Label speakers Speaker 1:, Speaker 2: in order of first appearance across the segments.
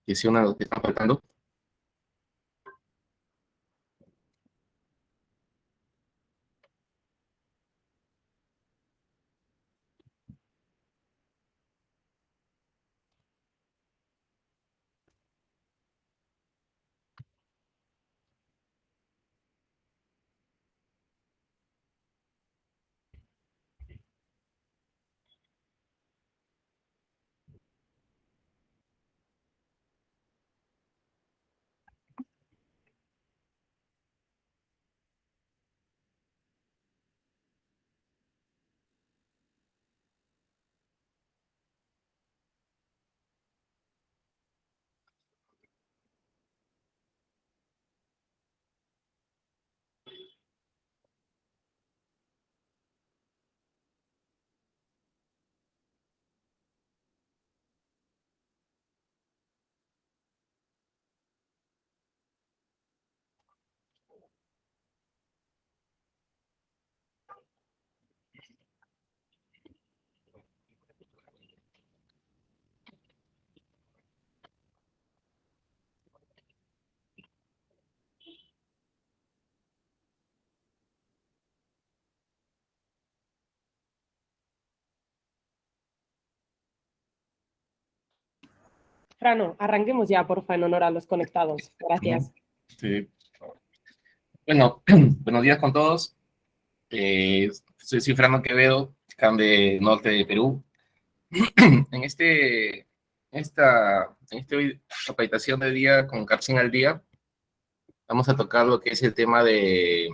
Speaker 1: que sea una de las que están faltando.
Speaker 2: Frano, arranquemos ya, porfa, en honor a los conectados. Gracias.
Speaker 1: Sí. Bueno, buenos días con todos. Soy Cifrano Quevedo, CAM de Norte de Perú. En esta capacitación de día con Carcin al día, vamos a tocar lo que es el tema de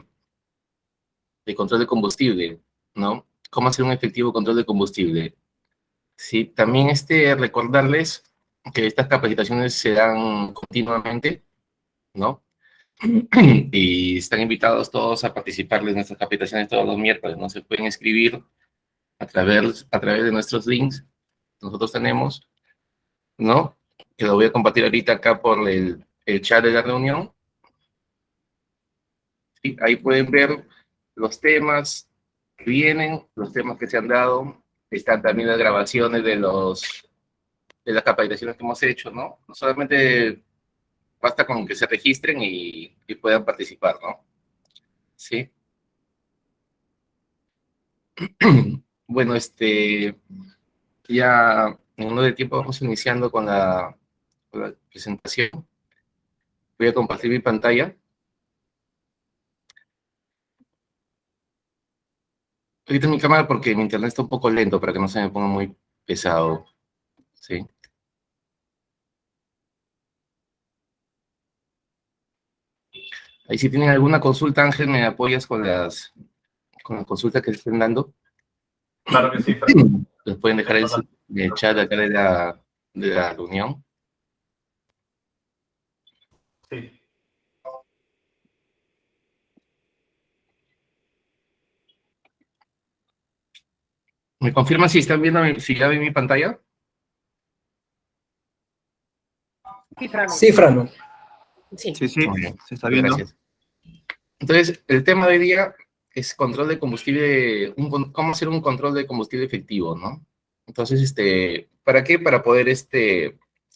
Speaker 1: control de combustible, ¿no? Cómo hacer un efectivo control de combustible. Sí, también recordarles que estas capacitaciones se dan continuamente, ¿no? Y están invitados todos a participar de nuestras capacitaciones todos los miércoles, ¿no? Se pueden escribir a través de nuestros links que nosotros tenemos, ¿no? Que lo voy a compartir ahorita acá por el chat de la reunión. ¿Sí? Ahí pueden ver los temas que vienen, los temas que se han dado. Están también las grabaciones de las capacitaciones que hemos hecho, ¿no? No solamente basta con que se registren y puedan participar, ¿no? Sí. Bueno, ya en uno de tiempo vamos iniciando con la presentación. Voy a compartir mi pantalla. Ahorita mi cámara porque mi internet está un poco lento para que no se me ponga muy pesado. ¿Sí? Ahí si tienen alguna consulta, Ángel, me apoyas con la consulta que estén dando.
Speaker 3: Claro que sí, Fran.
Speaker 1: Los pueden dejar en el chat acá de la reunión.
Speaker 3: Sí.
Speaker 1: ¿Me confirman si están viendo, si ya ven mi pantalla?
Speaker 2: Sí, Frano.
Speaker 4: Sí, Frano.
Speaker 2: Sí.
Speaker 3: Sí,
Speaker 1: Muy bien.
Speaker 3: se está viendo.
Speaker 1: Gracias. Entonces, el tema de hoy día es control de combustible, cómo hacer un control de combustible efectivo, ¿no? Entonces, ¿para qué? Para poder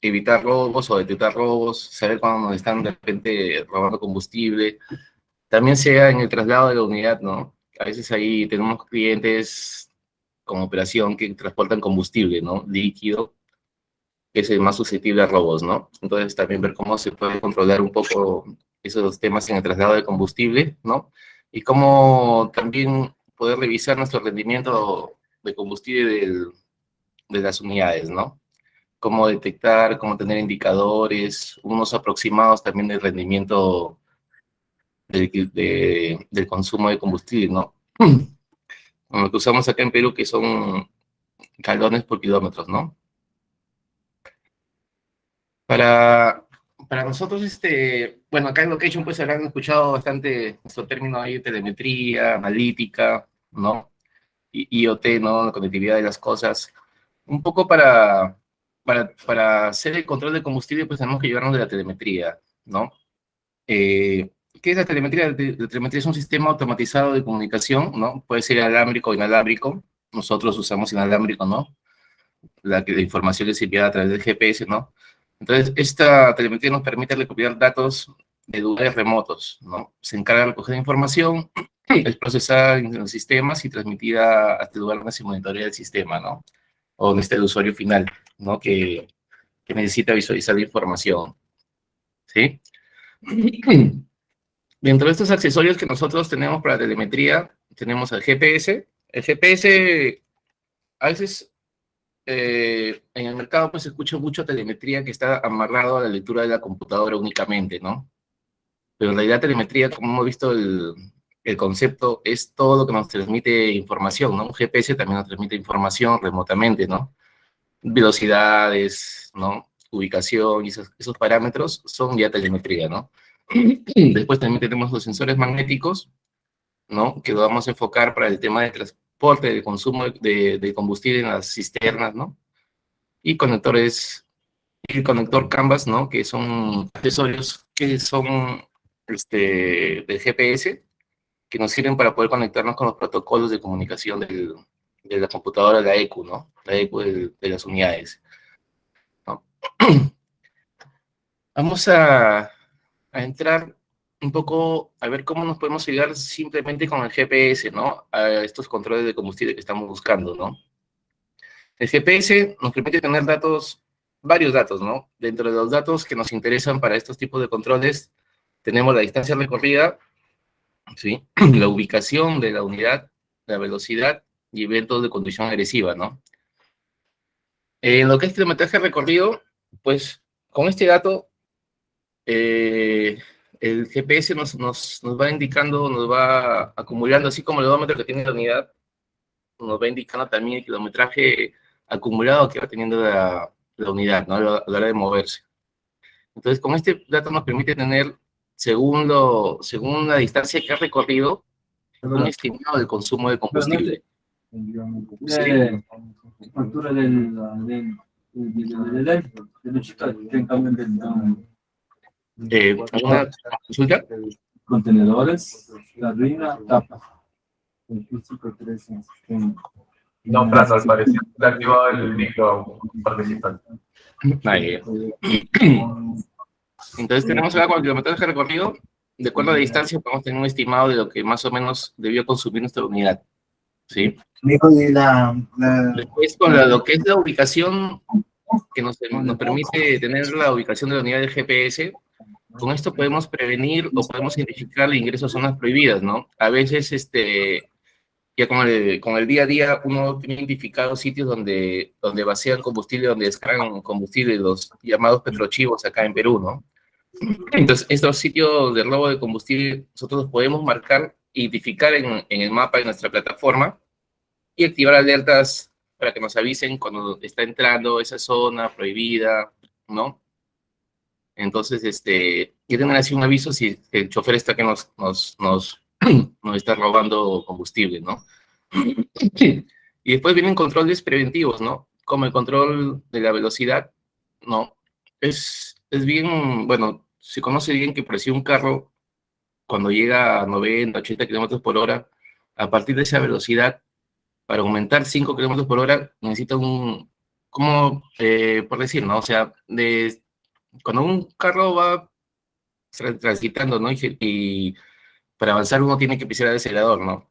Speaker 1: evitar robos o detectar robos, saber cuándo nos están de repente robando combustible. También sea en el traslado de la unidad, ¿no? A veces ahí tenemos clientes con operación que transportan combustible, ¿no? Líquido, que es el más susceptible a robos, ¿no? Entonces también ver cómo se puede controlar un poco esos temas en el traslado de combustible, ¿no? Y cómo también poder revisar nuestro rendimiento de combustible de las unidades, ¿no? Cómo detectar, cómo tener indicadores, unos aproximados también del rendimiento del consumo de combustible, ¿no? Lo que usamos acá en Perú, que son galones por kilómetros, ¿no? Para nosotros, bueno, acá en Location pues habrán escuchado bastante nuestro término ahí, telemetría, analítica, ¿no? IoT, ¿no? La conectividad de las cosas. Un poco para hacer el control de combustible, pues tenemos que llevarnos de la telemetría, ¿no? ¿Qué es la telemetría? La telemetría es un sistema automatizado de comunicación, ¿no? Puede ser alámbrico o inalámbrico. Nosotros usamos inalámbrico, ¿no? La información es enviada a través del GPS, ¿no? Entonces, esta telemetría nos permite recopilar datos de lugares remotos, ¿no? Se encarga de recoger información, es procesada en los sistemas y transmitida hasta el lugar donde se monitorea el sistema, ¿no? O donde está el usuario final, ¿no? Que necesita visualizar la información, ¿sí? Dentro de estos accesorios que nosotros tenemos para telemetría, tenemos el GPS. El GPS, a veces en el mercado pues se escucha mucho telemetría que está amarrado a la lectura de la computadora únicamente, ¿no? Pero en realidad telemetría, como hemos visto, el concepto es todo lo que nos transmite información, ¿no? Un GPS también nos transmite información remotamente, ¿no? Velocidades, ¿no? Ubicación y esos parámetros son ya telemetría, ¿no? Después también tenemos los sensores magnéticos, ¿no? Que lo vamos a enfocar para el tema de transporte, de consumo de combustible en las cisternas, ¿no? Y conectores, y el conector Canvas, ¿no? Que son accesorios que son del GPS, que nos sirven para poder conectarnos con los protocolos de comunicación de la computadora, la ECU, ¿no? La ECU de las unidades, ¿no? Vamos a entrar un poco a ver cómo nos podemos llegar simplemente con el GPS, ¿no? A estos controles de combustible que estamos buscando, ¿no? El GPS nos permite tener datos, varios datos, ¿no? Dentro de los datos que nos interesan para estos tipos de controles, tenemos la distancia recorrida, ¿sí? La ubicación de la unidad, la velocidad y eventos de conducción agresiva, ¿no? En lo que es kilometraje recorrido, pues con este dato eh, el GPS nos va indicando, nos va acumulando, así como el odómetro que tiene la unidad, nos va indicando también el kilometraje acumulado que va teniendo la unidad, ¿no? A la hora de moverse. Entonces, con este dato nos permite tener, según la distancia que ha recorrido, un estimado del consumo de combustible. Sí.
Speaker 4: Factura del chico que en cambio
Speaker 1: ¿Alguna consulta?
Speaker 4: contenedores, la ruina, tapa. El físico 3
Speaker 3: No, Plaza, al parecer. Le ha activado el micro participante.
Speaker 1: Ahí. Entonces tenemos acá con el kilometraje recorrido, de acuerdo a la distancia podemos tener un estimado de lo que más o menos debió consumir nuestra unidad, ¿sí? Después con lo que es la ubicación, que nos permite tener la ubicación de la unidad de GPS, con esto podemos prevenir o podemos identificar el ingreso a zonas prohibidas, ¿no? A veces, ya con el día a día, uno tiene identificados sitios donde vacían combustible, donde descargan combustible, los llamados petrochivos acá en Perú, ¿no? Entonces, estos sitios de robo de combustible, nosotros los podemos marcar, identificar en el mapa de nuestra plataforma y activar alertas para que nos avisen cuando está entrando esa zona prohibida, ¿no? Entonces, ya tener así un aviso si el chofer está que nos está robando combustible, ¿no? Y después vienen controles preventivos, ¿no? Como el control de la velocidad, ¿no? Es bien, bueno, se conoce bien que por si un carro, cuando llega a 90, 80 kilómetros por hora, a partir de esa velocidad, para aumentar 5 kilómetros por hora, necesita como, por decir, ¿no? O sea, cuando un carro va transitando, ¿no? Y para avanzar uno tiene que pisar el acelerador, ¿no?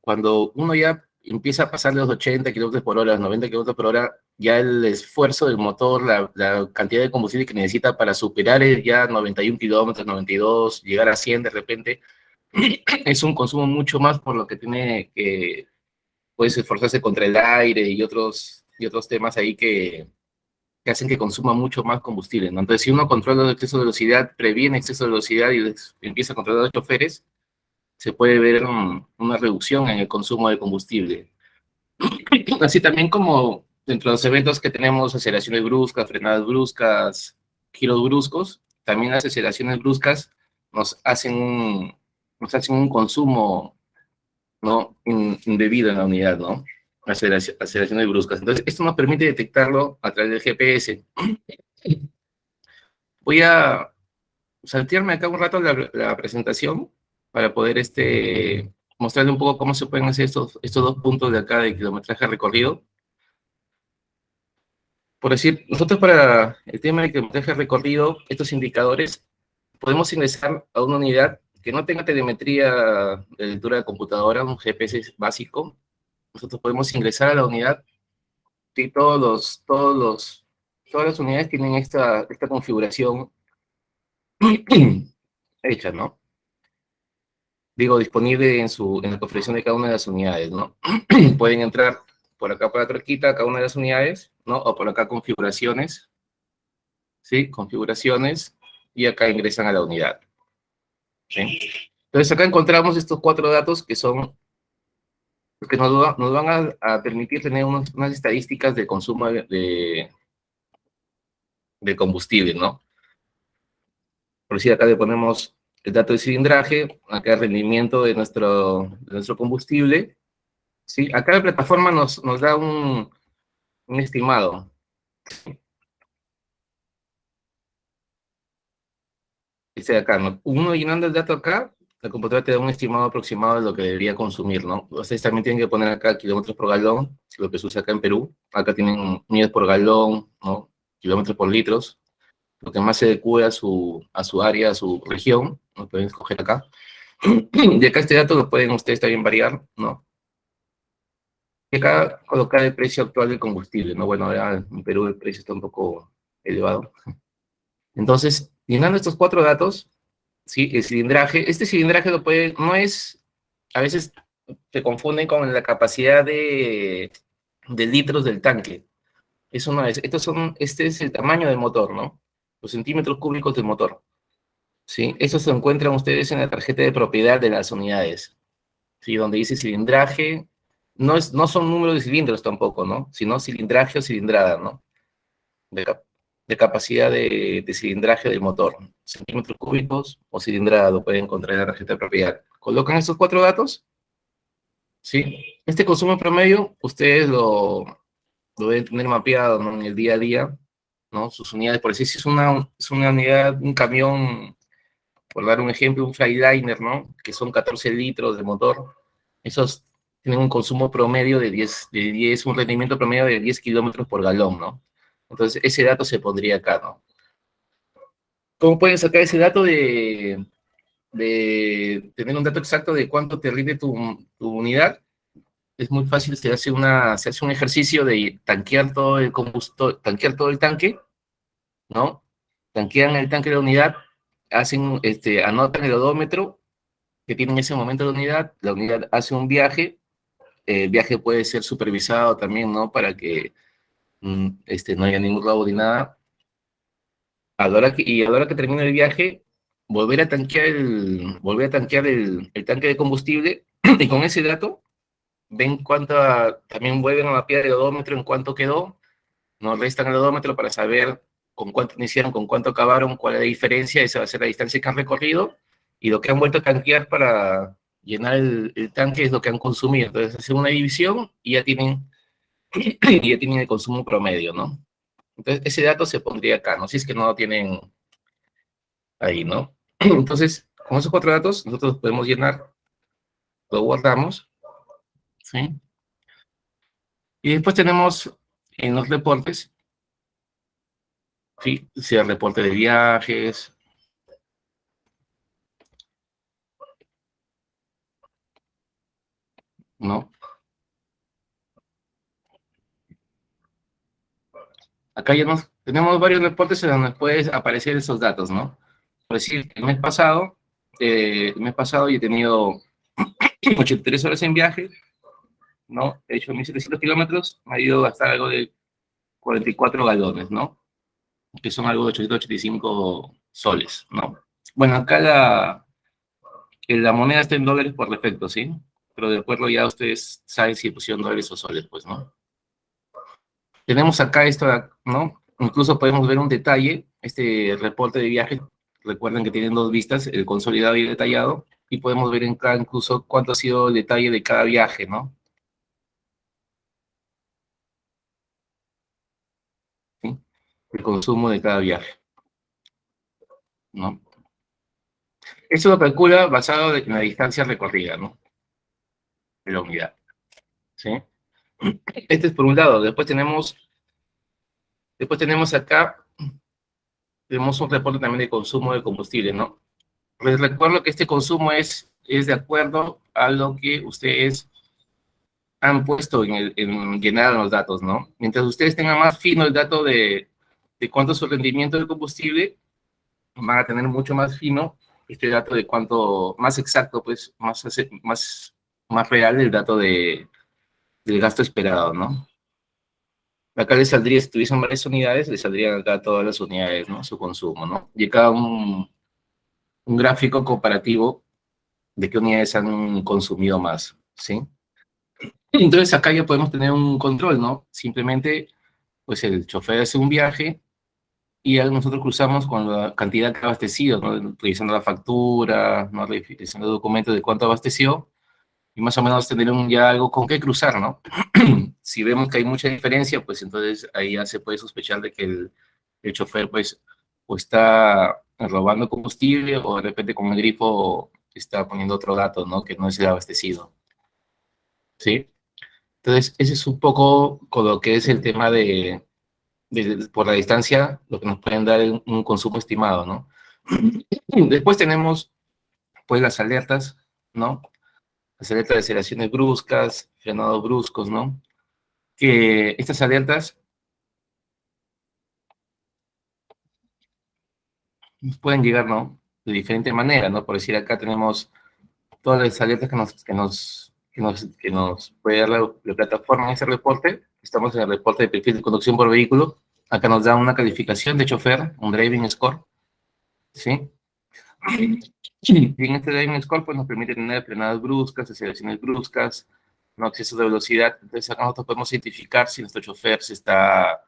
Speaker 1: Cuando uno ya empieza a pasar los 80 kilómetros por hora, los 90 kilómetros por hora, ya el esfuerzo del motor, la cantidad de combustible que necesita para superar ya 91 kilómetros, 92, llegar a 100 de repente, es un consumo mucho más por lo que tiene que, puedes esforzarse contra el aire y otros temas ahí que hacen que consuma mucho más combustible, ¿no? Entonces, si uno controla el exceso de velocidad, previene exceso de velocidad y empieza a controlar a los choferes, se puede ver una reducción en el consumo de combustible. Así también como dentro de los eventos que tenemos, aceleraciones bruscas, frenadas bruscas, giros bruscos, también las aceleraciones bruscas nos hacen un consumo, ¿no? Indebido en la unidad, ¿no? Aceleraciones bruscas. Entonces, esto nos permite detectarlo a través del GPS. Voy a saltearme acá un rato la presentación para poder mostrarle un poco cómo se pueden hacer estos dos puntos de acá de kilometraje recorrido. Por decir, nosotros para el tema de kilometraje recorrido, estos indicadores, podemos ingresar a una unidad que no tenga telemetría de lectura de computadora, un GPS básico. Nosotros podemos ingresar a la unidad y todas las unidades tienen esta configuración hecha, ¿no? Digo, disponible en la configuración de cada una de las unidades, ¿no? Pueden entrar por acá por la troquita, cada una de las unidades, ¿no? O por acá configuraciones, ¿sí? Configuraciones, y acá ingresan a la unidad, ¿sí? Entonces acá encontramos estos 4 datos que son, que nos van a permitir tener unas estadísticas de consumo de combustible, ¿no? Por decir, acá le ponemos el dato de cilindraje, acá el rendimiento de nuestro combustible, ¿sí? Acá la plataforma nos da un estimado. Dice de acá, ¿no? Uno llenando el dato acá, la computadora te da un estimado aproximado de lo que debería consumir, ¿no? Ustedes también tienen que poner acá kilómetros por galón, lo que se usa acá en Perú. Acá tienen unidades por galón, ¿no? Kilómetros por litros, lo que más se adecue a su área, a su región, lo pueden escoger acá. Y acá este dato lo pueden ustedes también variar, ¿no? Y acá colocar el precio actual del combustible, ¿no? Bueno, ahora en Perú el precio está un poco elevado. Entonces, llenando estos 4 datos, ¿sí? El cilindraje, este cilindraje no es, a veces se confunden con la capacidad de litros del tanque. Eso no es, este es el tamaño del motor, ¿no? Los centímetros cúbicos del motor, ¿sí? Eso se encuentran ustedes en la tarjeta de propiedad de las unidades, ¿sí? Donde dice cilindraje, no son números de cilindros tampoco, ¿no? Sino cilindraje o cilindrada, ¿no? De, de capacidad de cilindraje del motor, centímetros cúbicos o cilindrada, lo pueden encontrar en la tarjeta de propiedad. Colocan estos 4 datos, ¿sí? Este consumo promedio, ustedes lo deben tener mapeado, ¿no? En el día a día, ¿no? Sus unidades, por decir, si es una unidad, un camión, por dar un ejemplo, un Freightliner, ¿no? Que son 14 litros de motor, esos tienen un consumo promedio un rendimiento promedio de 10 kilómetros por galón, ¿no? Entonces, ese dato se pondría acá, ¿no? ¿Cómo pueden sacar ese dato de tener un dato exacto de cuánto te rinde tu unidad? Es muy fácil, se hace un ejercicio de tanquear todo el tanquear todo el tanque, ¿no? Tanquean el tanque de la unidad, anotan el odómetro que tiene en ese momento la unidad hace un viaje, el viaje puede ser supervisado también, ¿no? Para que no haya ningún robo ni nada. Y a la hora que termine el viaje, volver a tanquear el tanque de combustible, y con ese dato ven también vuelven a mapear el odómetro en cuánto quedó, nos restan el odómetro para saber con cuánto iniciaron, con cuánto acabaron, cuál es la diferencia, esa va a ser la distancia que han recorrido, y lo que han vuelto a tanquear para llenar el tanque es lo que han consumido. Entonces hacen una división y ya tienen el consumo promedio, ¿no? Entonces ese dato se pondría acá, ¿no? Si es que no lo tienen ahí, ¿no? Entonces, con esos 4 datos, nosotros podemos llenar, lo guardamos, ¿sí? Y después tenemos en los reportes, ¿sí? Sea reporte de viajes, ¿no? Acá ya tenemos varios reportes en donde pueden aparecer esos datos, ¿no? Por decir, el mes pasado yo he tenido 83 horas en viaje, ¿no? He hecho 1.700 kilómetros, me ha ido a gastar algo de 44 galones, ¿no? Que son algo de 885 soles, ¿no? Bueno, acá la moneda está en dólares por defecto, ¿sí? Pero de acuerdo ya ustedes saben si pusieron dólares o soles, pues, ¿no? Tenemos acá esto, ¿no? Incluso podemos ver un detalle, este reporte de viaje, recuerden que tienen 2 vistas, el consolidado y el detallado, y podemos ver acá incluso cuánto ha sido el detalle de cada viaje, ¿no? ¿Sí? El consumo de cada viaje, ¿no? Eso lo calcula basado en la distancia recorrida, ¿no? De la unidad, ¿sí? Este es por un lado. Después tenemos Después tenemos acá, tenemos un reporte también de consumo de combustible, ¿no? Les recuerdo que este consumo es de acuerdo a lo que ustedes han puesto en llenar los datos, ¿no? Mientras ustedes tengan más fino el dato de cuánto es su rendimiento del combustible, van a tener mucho más fino este dato de cuánto, más exacto, pues, más real el dato del gasto esperado, ¿no? Acá les saldría, si tuviesen varias unidades, les saldrían acá todas las unidades, ¿no? Su consumo, ¿no? Y acá un gráfico comparativo de qué unidades han consumido más, ¿sí? Entonces acá ya podemos tener un control, ¿no? Simplemente, pues el chofer hace un viaje y ya nosotros cruzamos con la cantidad que ha abastecido, ¿no? Revisando la factura, ¿no? Revisando documentos de cuánto abasteció y más o menos tener ya algo con qué cruzar, ¿no? Si vemos que hay mucha diferencia, pues entonces ahí ya se puede sospechar de que el chofer, pues, o está robando combustible o de repente con el grifo está poniendo otro dato, ¿no? Que no es el abastecido, ¿sí? Entonces, ese es un poco con lo que es el tema por la distancia, lo que nos pueden dar un consumo estimado, ¿no? Después tenemos, pues, las alertas, ¿no? Las alertas de aceleraciones bruscas, frenados bruscos, ¿no? Que estas alertas nos pueden llegar, ¿no? De diferente manera, ¿no? Por decir, acá tenemos todas las alertas que nos puede dar la plataforma en ese reporte. Estamos en el reporte de perfil de conducción por vehículo. Acá nos da una calificación de chofer, un driving score, ¿sí? Y en este driving score, pues nos permite tener frenadas bruscas, aceleraciones bruscas, no exceso de velocidad. Entonces, acá nosotros podemos identificar si nuestro chofer está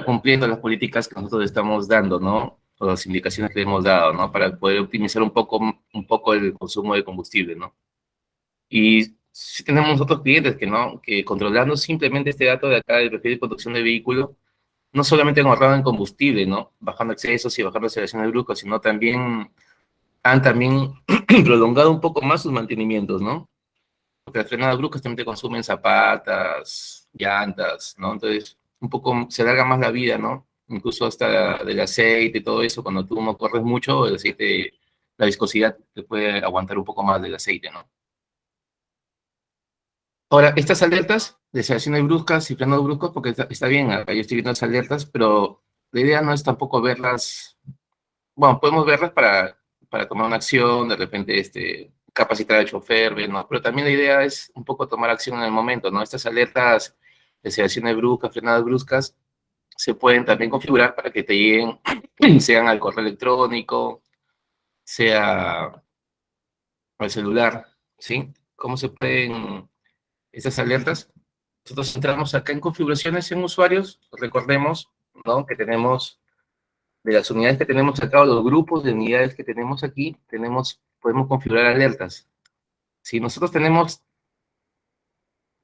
Speaker 1: cumpliendo las políticas que nosotros le estamos dando, ¿no? O las indicaciones que le hemos dado, ¿no? Para poder optimizar un poco el consumo de combustible, ¿no? Y si tenemos otros clientes que no, que controlando simplemente este dato de acá del perfil de conducción de vehículo, no solamente han ahorrado en combustible, ¿no? Bajando excesos y bajando aceleraciones bruscas, sino también han también prolongado un poco más sus mantenimientos, ¿no? Porque las frenadas bruscas también te consumen zapatas, llantas, ¿no? Entonces, un poco se alarga más la vida, ¿no? Incluso hasta del aceite y todo eso, cuando tú no corres mucho, el aceite, la viscosidad te puede aguantar un poco más del aceite, ¿no? Ahora, estas alertas de aceleraciones bruscas y frenos bruscos, porque está bien, acá yo estoy viendo las alertas, pero la idea no es tampoco verlas, bueno, podemos verlas para tomar una acción, de repente capacitar al chofer, ¿no? Pero también la idea es un poco tomar acción en el momento, ¿no? Estas alertas de aceleraciones bruscas, frenadas bruscas, se pueden también configurar para que te lleguen, sean al correo electrónico, sea al celular, ¿sí? ¿Cómo se pueden estas alertas? Nosotros entramos acá en configuraciones en usuarios, recordemos, ¿no? Que tenemos, de las unidades que tenemos acá, o los grupos de unidades que tenemos aquí, podemos configurar alertas. Si nosotros tenemos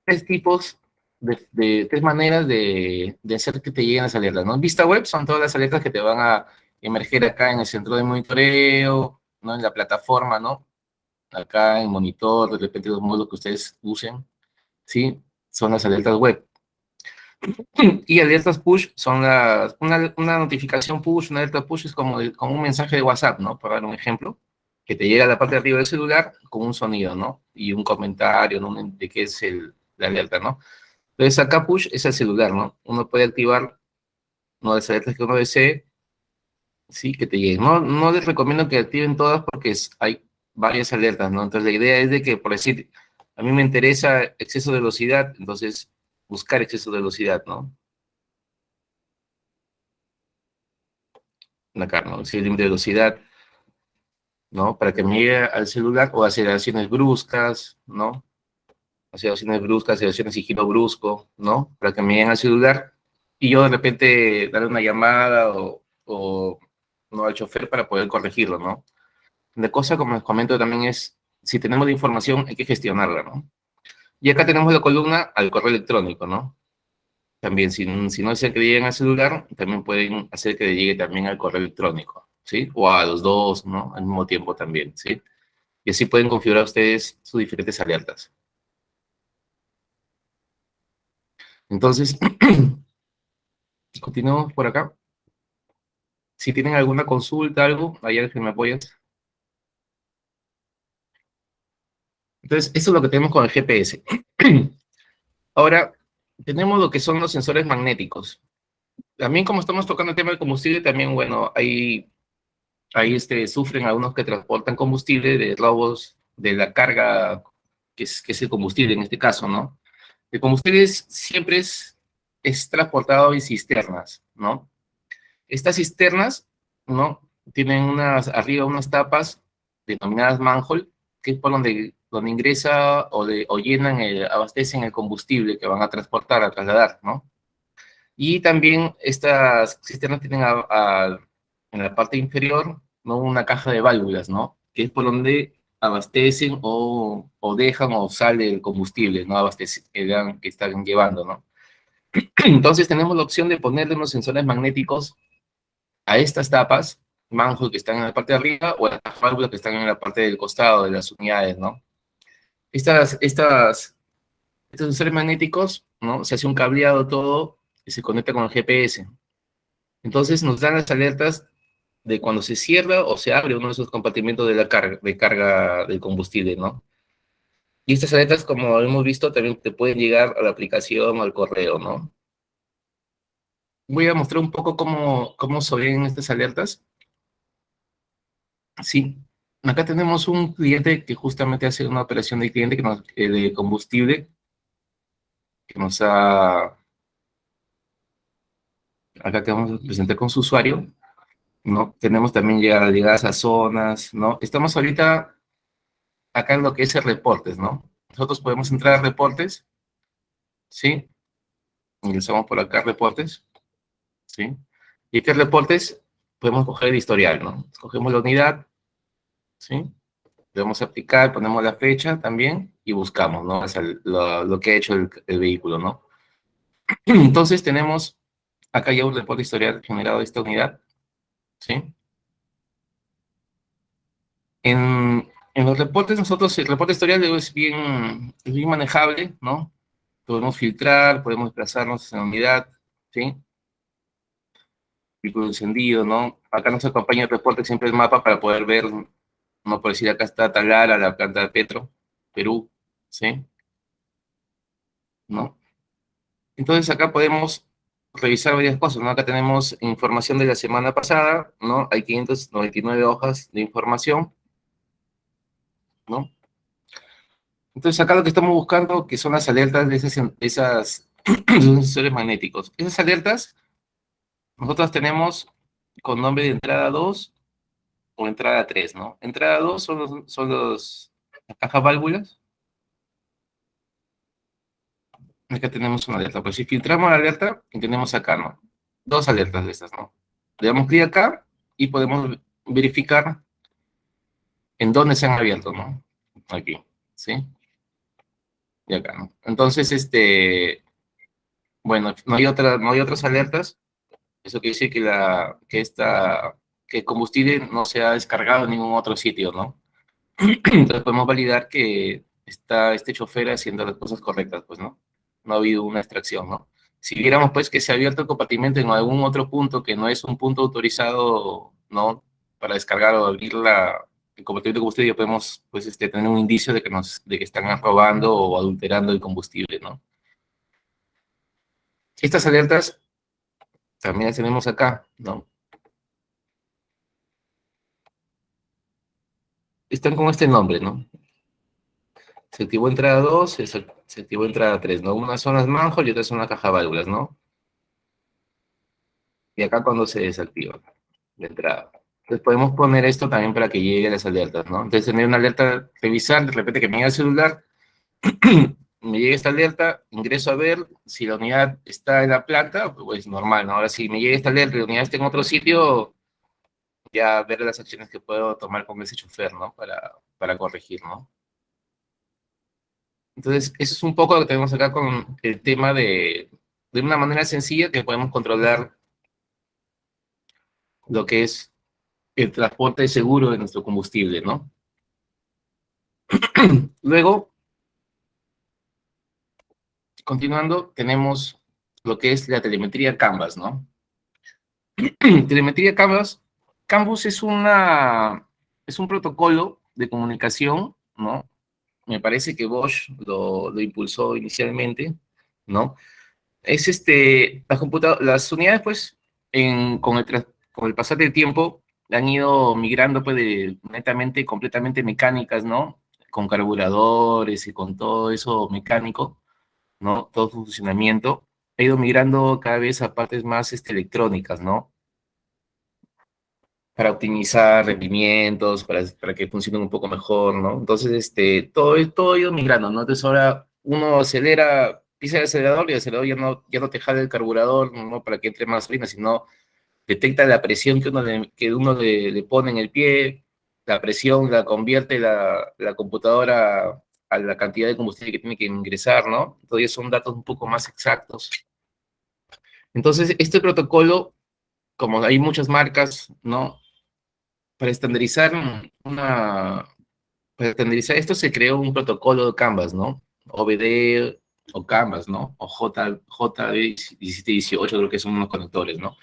Speaker 1: tres tipos, tres maneras de hacer que te lleguen las alertas, ¿no? Vista web son todas las alertas que te van a emerger acá en el centro de monitoreo, ¿no? En la plataforma, ¿no? Acá en monitor, de repente los módulos que ustedes usen, ¿sí? Son las alertas web. Y alertas push son una notificación push, una alerta push es como un mensaje de WhatsApp, ¿no? Para dar un ejemplo, que te llega a la parte de arriba del celular con un sonido, ¿no? Y un comentario, ¿no? De qué es la alerta, ¿no? Entonces acá push es el celular, ¿no? Uno puede activar, ¿no? Las alertas que uno desee, sí, que te lleguen. No les recomiendo que activen todas porque hay varias alertas, ¿no? Entonces la idea es de que, por decir, a mí me interesa exceso de velocidad, entonces buscar exceso de velocidad, ¿no? Acá, ¿no? Si el límite de velocidad, ¿no? Para que me llegue al celular, o aceleraciones bruscas, ¿no? Aceleraciones bruscas, aceleraciones y giro brusco, ¿no? Para que me lleguen al celular y yo de repente darle una llamada o no al chofer para poder corregirlo, ¿no? La cosa, como les comento, también es, si tenemos la información, hay que gestionarla, ¿no? Y acá tenemos la columna al correo electrónico, ¿no? También, si no es el que le lleguen al celular, también pueden hacer que le llegue también al correo electrónico, ¿sí? O a los dos, ¿no? Al mismo tiempo también, ¿sí? Y así pueden configurar ustedes sus diferentes alertas. Entonces, Continuamos por acá. Si tienen alguna consulta, algo, ahí que me apoyas. Entonces, eso es lo que tenemos con el GPS. Ahora, tenemos lo que son los sensores magnéticos. También como estamos tocando el tema del combustible, también, bueno, ahí sufren algunos que transportan combustible de robos de la carga, que es el combustible en este caso, ¿no? El combustible siempre es transportado en cisternas, ¿no? Estas cisternas, ¿no? Tienen arriba unas tapas denominadas manhole, que es por donde ingresa o llenan, abastecen el combustible que van a transportar, a trasladar, ¿no? Y también estas cisternas tienen en la parte inferior, ¿no? Una caja de válvulas, ¿no? Que es por donde abastecen o dejan o sale el combustible, ¿no? Que están llevando, ¿no? Entonces tenemos la opción de ponerle unos sensores magnéticos a estas tapas, manhole que están en la parte de arriba o a las válvulas que están en la parte del costado de las unidades, ¿no? Estos sensores magnéticos, ¿no? Se hace un cableado todo y se conecta con el GPS. Entonces nos dan las alertas de cuando se cierra o se abre uno de esos compartimentos de carga del combustible, ¿no? Y estas alertas, como hemos visto, también te pueden llegar a la aplicación o al correo, ¿no? Voy a mostrar un poco cómo se ven estas alertas. Sí, acá tenemos un cliente que justamente hace una operación de cliente de combustible que nos ha... Acá que vamos a presentar con su usuario, ¿no? Tenemos también llegadas a zonas, ¿no? Estamos ahorita acá en lo que es el reportes, ¿no? Nosotros podemos entrar a reportes, ¿sí? Ingresamos por acá reportes, ¿sí? Y este reportes podemos coger el historial, ¿no? Escogemos la unidad, ¿sí? Podemos aplicar, ponemos la fecha también y buscamos, ¿no? O sea, lo que ha hecho el vehículo, ¿no? Entonces tenemos acá ya un reporte historial generado de esta unidad, ¿sí? En los reportes nosotros, el reporte historial es bien manejable, ¿no? Podemos filtrar, podemos desplazarnos en la unidad, ¿sí? Vehículo encendido, ¿no? Acá nos acompaña el reporte siempre el mapa para poder ver, no por decir acá está Talara, la planta de Petro, Perú, ¿sí? ¿No? Entonces acá podemos revisar varias cosas, ¿no? Acá tenemos información de la semana pasada, ¿no? Hay 599 hojas de información, ¿no? Entonces acá lo que estamos buscando que son las alertas de esos sensores magnéticos. Esas alertas nosotros tenemos con nombre de entrada 2 o entrada 3, ¿no? Entrada 2 las cajas válvulas. Acá tenemos una alerta. Pues si filtramos la alerta, tenemos acá, ¿no? Dos alertas de estas, ¿no? Le damos clic acá y podemos verificar en dónde se han abierto, ¿no? Aquí, ¿sí? Y acá, ¿no? Entonces, bueno, no hay otras alertas. Eso quiere decir que el combustible no se ha descargado en ningún otro sitio, ¿no? Entonces podemos validar que está este chofer haciendo las cosas correctas, pues, ¿no? No ha habido una extracción, ¿no? Si viéramos, pues, que se ha abierto el compartimento en algún otro punto que no es un punto autorizado, ¿no? Para descargar o abrir el compartimento de combustible, ya podemos, pues, tener un indicio de que están robando o adulterando el combustible, ¿no? Estas alertas también las tenemos acá, ¿no? Están con este nombre, ¿no? Se activó entrada 2, se activó entrada 3, ¿no? Una son las manhole y otra son las caja válvulas, ¿no? Y acá cuando se desactiva la entrada. Entonces podemos poner esto también para que llegue a las alertas, ¿no? Entonces tener una alerta, revisar, de repente que me llegue el celular, me llegue esta alerta, ingreso a ver si la unidad está en la planta, pues normal, ¿no? Ahora si me llega esta alerta y la unidad está en otro sitio, ya ver las acciones que puedo tomar con ese chofer, ¿no? Para corregir, ¿no? Entonces, eso es un poco lo que tenemos acá con el tema de una manera sencilla que podemos controlar lo que es el transporte seguro de nuestro combustible, ¿no? Luego, continuando, tenemos lo que es la telemetría Canvas, ¿no? Telemetría Canvas es un protocolo de comunicación, ¿no? Me parece que Bosch lo impulsó inicialmente, ¿no? Es las unidades, pues, con el pasar del tiempo, han ido migrando, pues, de netamente, completamente mecánicas, ¿no? Con carburadores y con todo eso mecánico, ¿no? Todo su funcionamiento, ha ido migrando cada vez a partes más, electrónicas, ¿no? Para optimizar rendimientos, para que funcionen un poco mejor, ¿no? Entonces, todo ha ido migrando, ¿no? Entonces ahora uno acelera, pisa el acelerador y el acelerador ya no te jala el carburador, ¿no? Para que entre más gasolina, sino detecta la presión que uno le pone en el pie, la presión la convierte la computadora a la cantidad de combustible que tiene que ingresar, ¿no? Entonces son datos un poco más exactos. Entonces, este protocolo, como hay muchas marcas, ¿no? Para estandarizar una, para estandarizar esto se creó un protocolo de Canvas, ¿no? OBD o Canvas, ¿no? O JD1718 creo que son unos conectores, ¿no?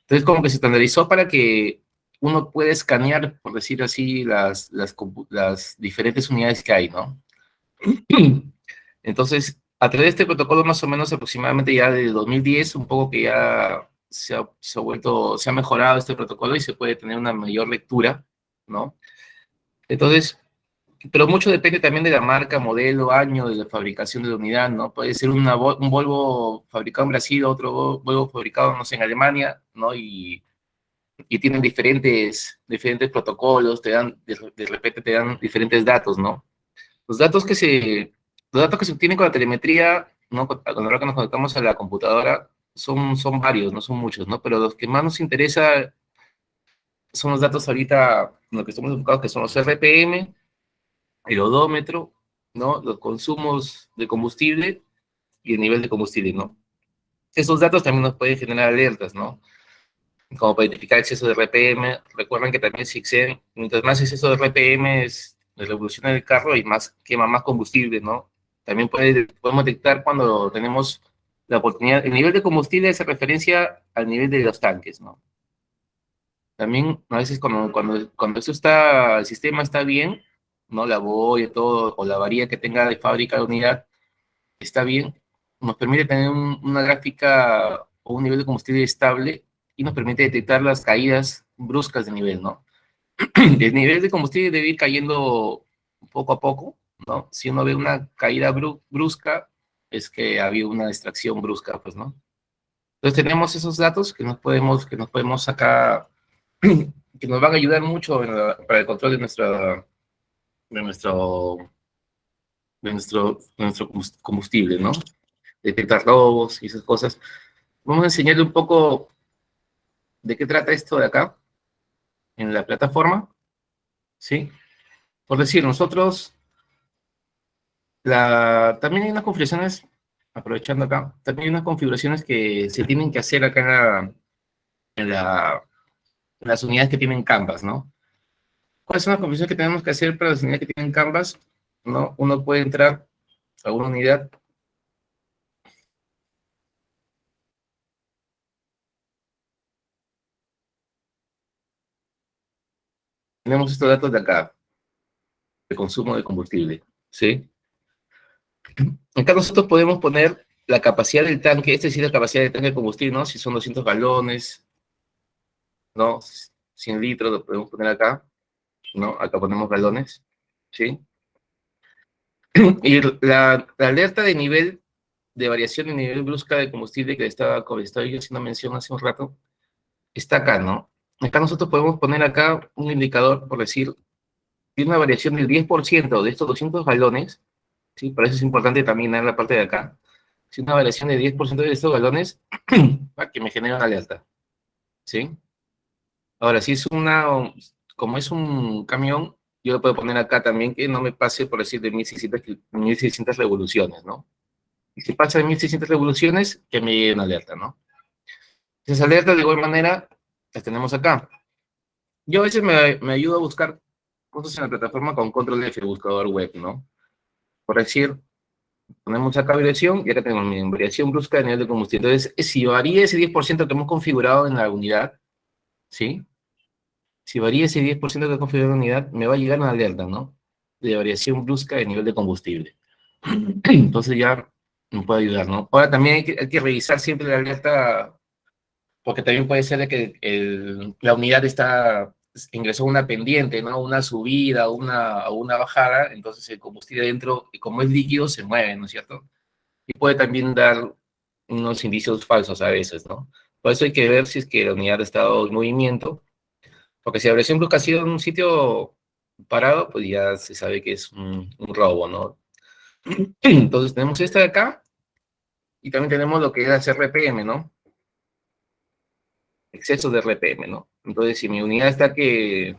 Speaker 1: Entonces como que se estandarizó para que uno pueda escanear, por decir así, las diferentes unidades que hay, ¿no? Entonces, a través de este protocolo más o menos aproximadamente ya de 2010, un poco que ya se ha mejorado este protocolo y se puede tener una mayor lectura, ¿no? Entonces, pero mucho depende también de la marca, modelo, año de la fabricación de la unidad, ¿no? Puede ser un Volvo fabricado en Brasil, otro Volvo fabricado, no sé, en Alemania, ¿no? Y tienen diferentes protocolos, de repente te dan diferentes datos, ¿no? Los datos que se, los datos que se obtienen con la telemetría, ¿no? Cuando nos conectamos a la computadora, son varios, no son muchos, ¿no? Pero los que más nos interesa son los datos ahorita, en lo que estamos enfocados, que son los RPM, el odómetro, ¿no? Los consumos de combustible y el nivel de combustible, ¿no? Esos datos también nos pueden generar alertas, ¿no? Como para identificar exceso de RPM. Recuerden que también si exceden, mientras más exceso de RPM es la revolución del carro y más quema más combustible, ¿no? También podemos detectar cuando tenemos la oportunidad, el nivel de combustible hace referencia al nivel de los tanques, ¿no? También a veces cuando el sistema está bien, ¿no? La boya, todo, o la varilla que tenga de fábrica de unidad está bien, nos permite tener una gráfica o un nivel de combustible estable y nos permite detectar las caídas bruscas de nivel, ¿no? El nivel de combustible debe ir cayendo poco a poco, ¿no? Si uno ve una caída brusca, es que ha habido una extracción brusca, pues, ¿no? Entonces tenemos esos datos que nos podemos sacar, que nos van a ayudar mucho para el control de nuestro, de nuestro combustible, ¿no? Detectar robos y esas cosas. Vamos a enseñarle un poco de qué trata esto de acá, en la plataforma, ¿sí? Por decir, nosotros, también hay unas configuraciones, aprovechando acá, también hay unas configuraciones que se tienen que hacer acá en, la, en las unidades que tienen Canvas, ¿no? ¿Cuáles son las configuraciones que tenemos que hacer para las unidades que tienen Canvas? ¿No? Uno puede entrar a una unidad. Tenemos estos datos de acá, de consumo de combustible, ¿sí? Acá nosotros podemos poner la capacidad del tanque, es decir, la capacidad del tanque de combustible, ¿no? Si son 200 galones, ¿no? 100 litros lo podemos poner acá, ¿no? Acá ponemos galones, ¿sí? Y la alerta de nivel, de variación de nivel brusca de combustible que estaba yo haciendo mención hace un rato, está acá, ¿no? Acá nosotros podemos poner acá un indicador, por decir, tiene una variación del 10% de estos 200 galones, ¿sí? Por eso es importante también en la parte de acá. Si una variación de 10% de estos galones, para que me genere una alerta, ¿sí? Ahora, si es como es un camión, yo lo puedo poner acá también que no me pase, por decir, de 1600 revoluciones, ¿no? Y si pasa de 1600 revoluciones, que me llegue una alerta, ¿no? Esas alertas, de igual manera, las tenemos acá. Yo a veces me ayudo a buscar cosas en la plataforma con control F, buscador web, ¿no? Por decir, Ponemos acá variación y acá tenemos miren, variación brusca de nivel de combustible. Entonces, si varía ese 10% que hemos configurado en la unidad, ¿sí? Si varía ese 10% que he configurado en la unidad, me va a llegar una alerta, ¿no? De variación brusca de nivel de combustible. Entonces ya me puede ayudar, ¿no? Ahora también hay que revisar siempre la alerta, porque también puede ser de que la unidad ingresó a una pendiente, ¿no? Una subida o una bajada, entonces el combustible dentro, como es líquido, se mueve, ¿no es cierto? Y puede también dar unos indicios falsos a veces, ¿no? Por eso hay que ver si es que la unidad ha estado en movimiento, porque si la versión brusca ha sido en un sitio parado, pues ya se sabe que es un robo, ¿no? Entonces tenemos esta de acá, y también tenemos lo que es RPM, ¿no? Exceso de RPM, ¿no? Entonces, si mi unidad está que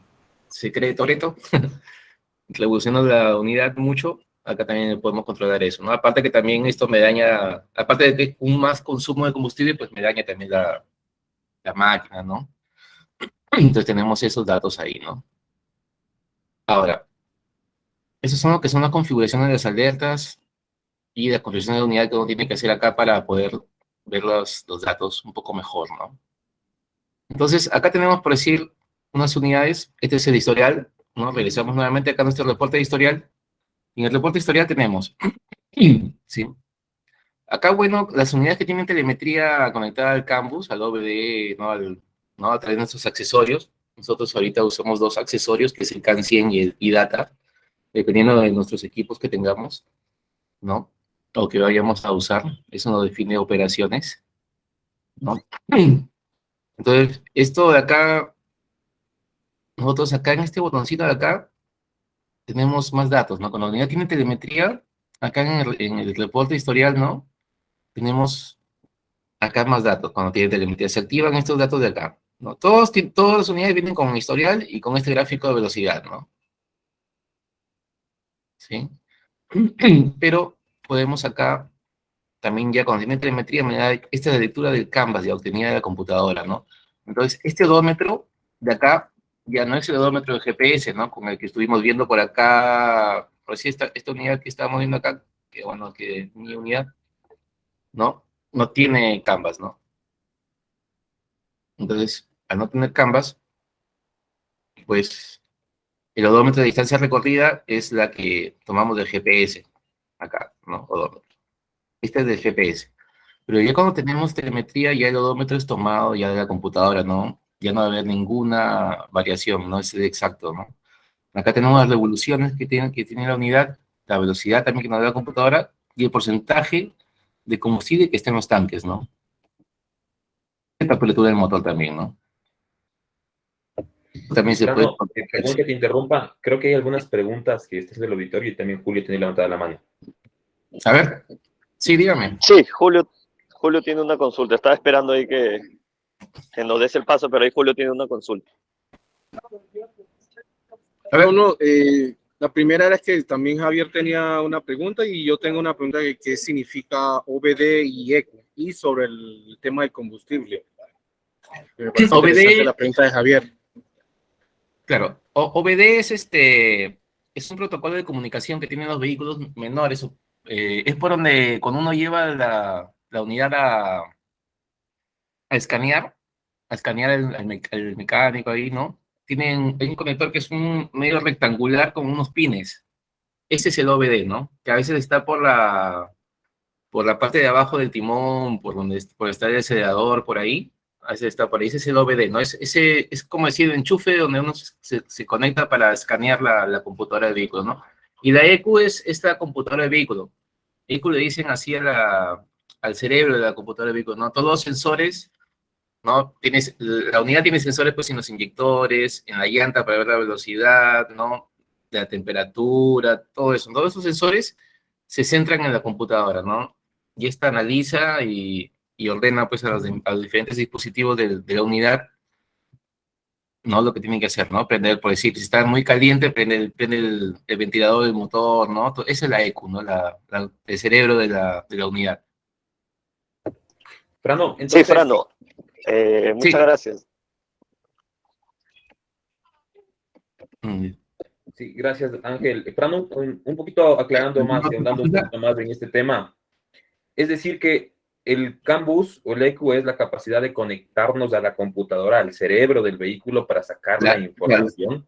Speaker 1: se cree Toretto, revoluciona la unidad mucho, acá también podemos controlar eso, ¿no? Aparte que también esto me daña, aparte de que un más consumo de combustible, pues me daña también la máquina, ¿no? Entonces tenemos esos datos ahí, ¿no? Ahora, esos son lo que son las configuraciones de las alertas y la configuración de la unidad que uno tiene que hacer acá para poder ver los datos un poco mejor, ¿no? Entonces, acá tenemos, por decir, unas unidades. Este es el historial, ¿no? Revisamos nuevamente acá nuestro reporte de historial. Y en el reporte de historial tenemos, ¿sí? Acá, bueno, las unidades que tienen telemetría conectada al campus, al OBD, ¿no? ¿no? A través de nuestros accesorios. Nosotros ahorita usamos dos accesorios, que es el CAN 100 y el IDATA, dependiendo de nuestros equipos que tengamos, ¿no? O que vayamos a usar. Eso nos define operaciones, ¿no? Entonces, esto de acá, nosotros acá en este botoncito de acá, tenemos más datos, ¿no? Cuando la unidad tiene telemetría, acá en el reporte historial, ¿no? Tenemos acá más datos cuando tiene telemetría. Se activan estos datos de acá, ¿no? Todas las unidades vienen con historial y con este gráfico de velocidad, ¿no? ¿Sí? Pero podemos acá, también ya cuando tiene telemetría, esta es la lectura del canvas ya obtenida de la computadora, ¿no? Entonces, este odómetro de acá ya no es el odómetro de GPS, ¿no? Con el que estuvimos viendo por acá, por si esta unidad que estábamos viendo acá, que bueno, que mi unidad, ¿no? No tiene canvas, ¿no? Entonces, al no tener canvas, pues el odómetro de distancia recorrida es la que tomamos del GPS, acá, ¿no? Odómetro. Este es del GPS. Pero ya cuando tenemos telemetría, ya el odómetro es tomado ya de la computadora, ¿no? Ya no va a haber ninguna variación, ¿no? Es exacto, ¿no? Acá tenemos las revoluciones que tiene la unidad, la velocidad también que nos da la computadora y el porcentaje de combustible que está en los tanques, ¿no? La temperatura del motor también, ¿no? También se puede...
Speaker 5: Fernando, perdón que te interrumpa. Creo que hay algunas preguntas que estás del auditorio y también Julio tiene levantada la mano.
Speaker 1: A ver, sí, dígame.
Speaker 6: Sí, Julio tiene una consulta. Estaba esperando ahí que nos des el paso, pero ahí Julio tiene una consulta.
Speaker 1: A ver,
Speaker 7: No, la primera era que también Javier tenía una pregunta y yo tengo una pregunta de qué significa OBD y ECO y sobre el tema del combustible. Me parece interesante la pregunta de Javier.
Speaker 1: claro, OBD es un protocolo de comunicación que tienen los vehículos menores. Es por donde cuando uno lleva la unidad a escanear, al mecánico ahí, ¿no? Hay un conector que es un medio rectangular con unos pines. Ese es el OBD, ¿no? Que a veces está por la parte de abajo del timón, por está el acelerador, por ahí. A veces está por ahí. Ese es el OBD, ¿no? Es como decir el enchufe donde uno se conecta para escanear la computadora del vehículo, ¿no? Y la EQ es esta computadora del vehículo. EQ le dicen así al cerebro de la computadora del vehículo, ¿no? Todos los sensores, ¿no? La unidad tiene sensores pues en los inyectores, en la llanta para ver la velocidad, ¿no? La temperatura, todo eso. Todos esos sensores se centran en la computadora, ¿no? Y esta analiza y ordena pues a los diferentes dispositivos de la unidad, ¿no? Lo que tienen que hacer, ¿no? Prender, por decir, si está muy caliente, prende el ventilador del motor, ¿no? Esa es la EQ, ¿no? El cerebro de la unidad.
Speaker 5: Fernando,
Speaker 6: Sí,
Speaker 5: entonces,
Speaker 6: Fernando, muchas
Speaker 1: Sí.
Speaker 6: gracias.
Speaker 1: Mm.
Speaker 5: sí, Sí, gracias, Ángel. Fran, un poquito aclarando más y ahondando un poquito más en este tema. Es decir, que el CAN bus o el EQ es la capacidad de conectarnos a la computadora, al cerebro del vehículo para sacar la
Speaker 1: Claro,
Speaker 5: información,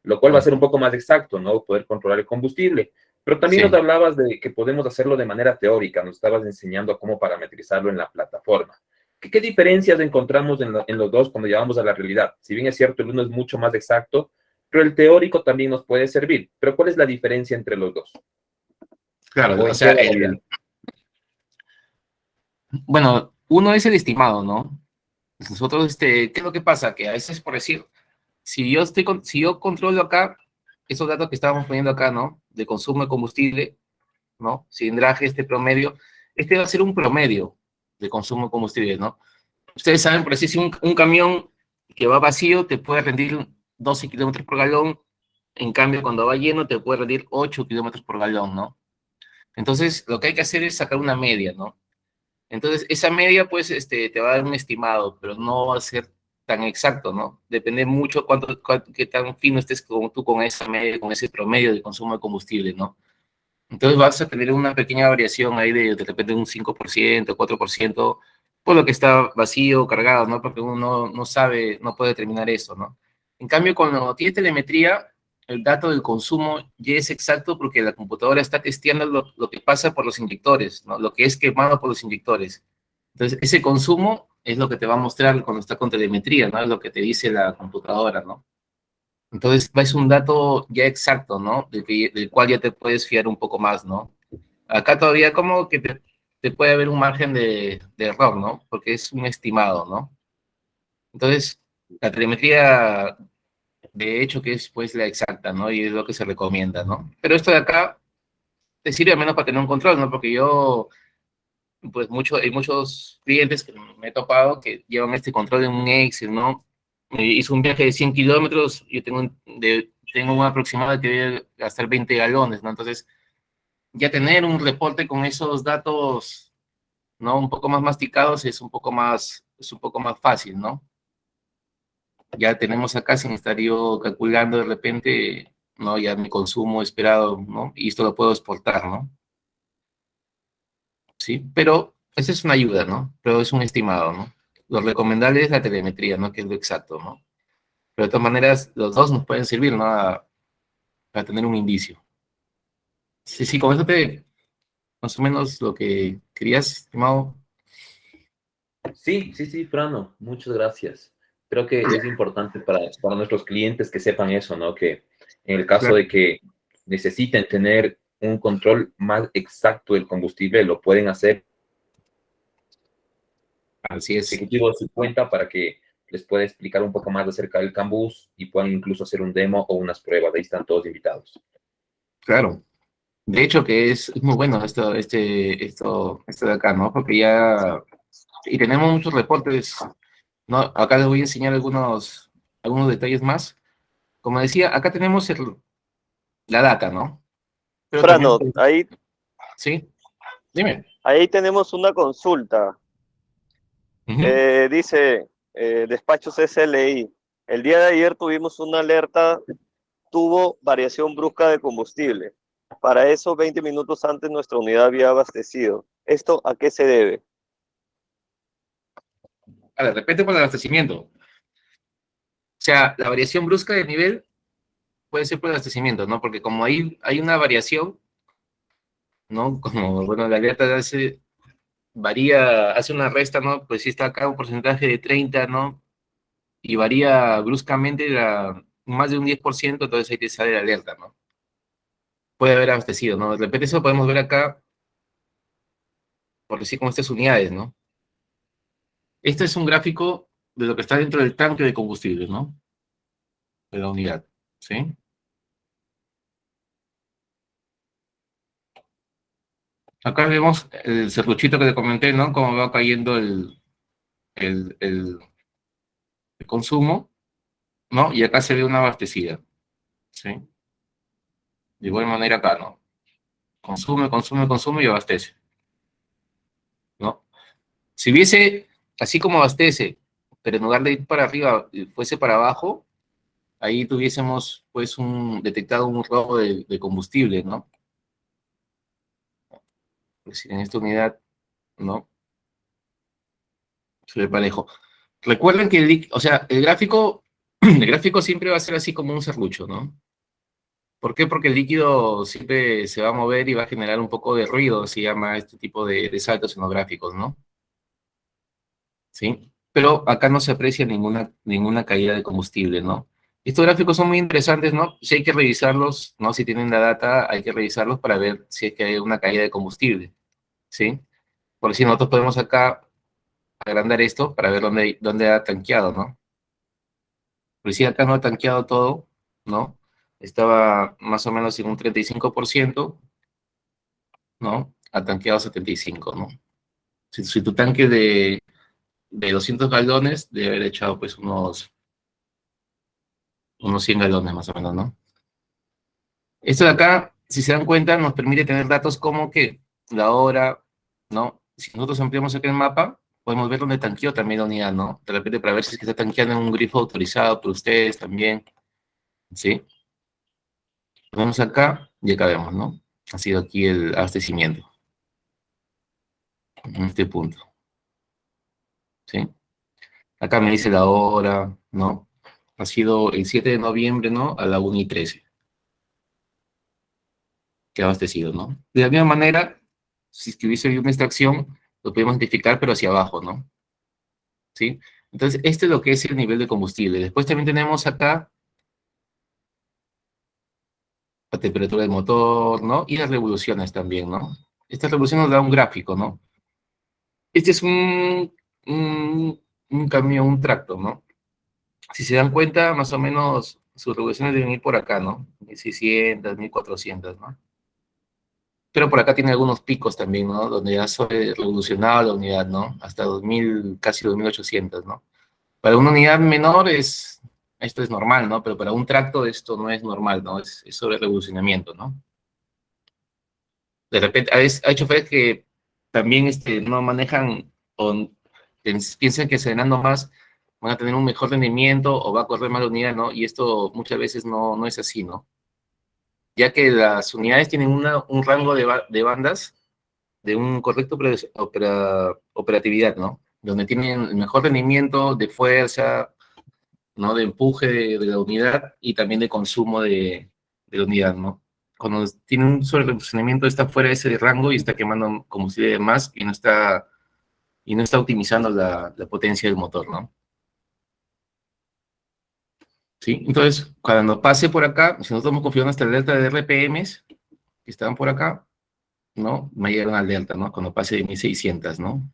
Speaker 5: lo cual va a ser un poco más exacto, ¿no? Poder controlar el combustible. Pero también
Speaker 1: sí.
Speaker 5: nos hablabas de que podemos hacerlo de manera teórica, nos estabas enseñando a cómo parametrizarlo en la plataforma. ¿Qué diferencias encontramos en los dos cuando llevamos a la realidad? Si bien es cierto, el uno es mucho más exacto, pero el teórico también nos puede servir. Pero ¿cuál es la diferencia entre los dos?
Speaker 1: Claro,
Speaker 5: ¿O
Speaker 1: o
Speaker 5: en
Speaker 1: sea,
Speaker 5: qué varía?
Speaker 1: bueno, uno es el estimado, ¿no? Nosotros, ¿qué es lo que pasa? Que a veces, por decir, si yo controlo acá, esos datos que estábamos poniendo acá, ¿no? De consumo de combustible, ¿no? Cilindraje, promedio, va a ser un promedio de consumo de combustible, ¿no? Ustedes saben, por decir, si un camión que va vacío te puede rendir 12 kilómetros por galón, en cambio, cuando va lleno te puede rendir 8 kilómetros por galón, ¿no? Entonces, lo que hay que hacer es sacar una media, ¿no? Entonces, esa media, pues, te va a dar un estimado, pero no va a ser tan exacto, ¿no? Depende mucho qué tan fino estés tú con esa media, con ese promedio de consumo de combustible, ¿no? Entonces vas a tener una pequeña variación ahí de repente un 5%, 4%, por lo que está vacío, cargado, ¿no? Porque uno no sabe, no puede determinar eso, ¿no? En cambio, cuando tienes telemetría, el dato del consumo ya es exacto porque la computadora está testeando lo que pasa por los inyectores, ¿no? Lo que es quemado por los inyectores. Entonces, ese consumo es lo que te va a mostrar cuando está con telemetría, ¿no? Es lo que te dice la computadora, ¿no? Entonces, es un dato ya exacto, ¿no? Del cual ya te puedes fiar un poco más, ¿no? Acá todavía como que te puede haber un margen de error, ¿no? Porque es un estimado, ¿no? Entonces, la telemetría, de hecho, que es pues la exacta, ¿no? Y es lo que se recomienda, ¿no? Pero esto de acá te sirve al menos para tener un control, ¿no? Porque yo, pues hay muchos clientes que me he topado que llevan este control en un Excel, ¿no? Hizo un viaje de 100 kilómetros, yo tengo un aproximado que debe gastar 20 galones, ¿no? Entonces, ya tener un reporte con esos datos, ¿no? Un poco más masticados es un poco más fácil, ¿no? Ya tenemos acá, sin estar yo calculando de repente, ¿no? Ya mi consumo esperado, ¿no? Y esto lo puedo exportar, ¿no? Sí, pero esa es una ayuda, ¿no? Pero es un estimado, ¿no? Lo recomendable es la telemetría, ¿no? Que es lo exacto, ¿no? Pero de todas maneras, los dos nos pueden servir, ¿no? Para tener un indicio. Sí, sí, con eso más o menos lo que querías, estimado.
Speaker 5: Sí, sí, sí, Frano, muchas gracias. Creo que es importante para nuestros clientes que sepan eso, ¿no? Que en el caso de que necesiten tener un control más exacto del combustible, lo pueden hacer
Speaker 1: Así es.
Speaker 5: ejecutivo de su cuenta para que les pueda explicar un poco más acerca del Cambus y puedan incluso hacer un demo o unas pruebas. Ahí están todos invitados.
Speaker 1: Claro. De hecho, que es muy bueno esto de acá, ¿no? Porque ya, y tenemos muchos reportes, ¿no? Acá les voy a enseñar algunos detalles más. Como decía, acá tenemos la data, ¿no? Pero también,
Speaker 6: Frano,
Speaker 1: sí, dime.
Speaker 6: ahí tenemos una consulta.
Speaker 1: Ujú.
Speaker 6: Dice Despachos SLI. El día de ayer tuvimos una alerta, tuvo variación brusca de combustible. Para eso, 20 minutos antes nuestra unidad había abastecido. ¿Esto a qué se debe?
Speaker 1: De repente por el abastecimiento. O sea, la variación brusca de nivel puede ser por el abastecimiento, ¿no? Porque como hay una variación, ¿no? Como, bueno, la alerta hace una resta, ¿no? Pues si está acá un porcentaje de 30, ¿no? Y varía bruscamente más de un 10%, entonces ahí te sale la alerta, ¿no? Puede haber abastecido, ¿no? De repente eso podemos ver acá, por decir con estas unidades, ¿no? Este es un gráfico de lo que está dentro del tanque de combustible, ¿no? De la unidad, ¿sí? Acá vemos el serruchito que te comenté, ¿no? Cómo va cayendo el consumo, ¿no? Y acá se ve una abastecida, ¿sí? De igual manera acá, ¿no? Consume, consume, consume y abastece, ¿no? Si hubiese, así como abastece, pero en lugar de ir para arriba, fuese para abajo, ahí tuviésemos pues detectado un robo de combustible, ¿no? Es decir, en esta unidad, ¿no? Se ve parejo. Recuerden que o sea, el gráfico, el gráfico siempre va a ser así como un serrucho, ¿no? ¿Por qué? Porque el líquido siempre se va a mover y va a generar un poco de ruido, se llama este tipo de saltos en los gráficos, ¿no? ¿Sí? Pero acá no se aprecia ninguna caída de combustible, ¿no? Estos gráficos son muy interesantes, ¿no? Si hay que revisarlos, ¿no? Si tienen la data, hay que revisarlos para ver si es que hay una caída de combustible, ¿sí? Por si nosotros podemos acá agrandar esto para ver dónde ha tanqueado, ¿no? Pero si acá no ha tanqueado todo, ¿no? Estaba más o menos en un 35%, ¿no? Ha tanqueado 75%, ¿no? Si tu tanque de 200 galones debe haber echado pues unos 100 galones más o menos, ¿no? Esto de acá, si se dan cuenta, nos permite tener datos como que la hora, ¿no? Si nosotros ampliamos aquí el mapa, podemos ver dónde tanqueó también la unidad, ¿no? De repente para ver si es que está tanqueando en un grifo autorizado por ustedes también, ¿sí? Vamos acá y acá vemos, ¿no? Ha sido aquí el abastecimiento, en este punto, ¿sí? Acá me dice la hora, ¿no? Ha sido el 7 de noviembre, ¿no? A la 1:13. Que ha abastecido, ¿no? De la misma manera, si es que hubiese una extracción, lo podemos identificar, pero hacia abajo, ¿no? ¿Sí? Entonces, este es lo que es el nivel de combustible. Después también tenemos acá la temperatura del motor, ¿no? Y las revoluciones también, ¿no? Esta revolución nos da un gráfico, ¿no? Este es un camión, un tracto, ¿no? Si se dan cuenta, más o menos sus revoluciones deben ir por acá, ¿no? 1600, 1400, ¿no? Pero por acá tiene algunos picos también, ¿no? Donde ya se revolucionado la unidad, ¿no? Hasta 2000, casi 2800, ¿no? Para una unidad menor esto es normal, ¿no? Pero para un tracto esto no es normal, ¿no? Es sobre revolucionamiento, ¿no? De repente, hay choferes que también no manejan o piensan que serenando más van a tener un mejor rendimiento o va a correr más la unidad, ¿no? Y esto muchas veces no es así, ¿no? Ya que las unidades tienen un rango de bandas de un correcto operatividad, ¿no? Donde tienen el mejor rendimiento de fuerza, ¿no? De empuje de la unidad y también de consumo de la unidad, ¿no? Cuando tiene un sobrefuncionamiento está fuera de ese rango y está quemando combustible de más y no está optimizando la potencia del motor, ¿no? ¿Sí? Entonces, cuando pase por acá, si nosotros hemos configurado nuestra alerta de RPMs que estaban por acá, ¿no? Me llega una alerta, ¿no? Cuando pase de 1600, ¿no?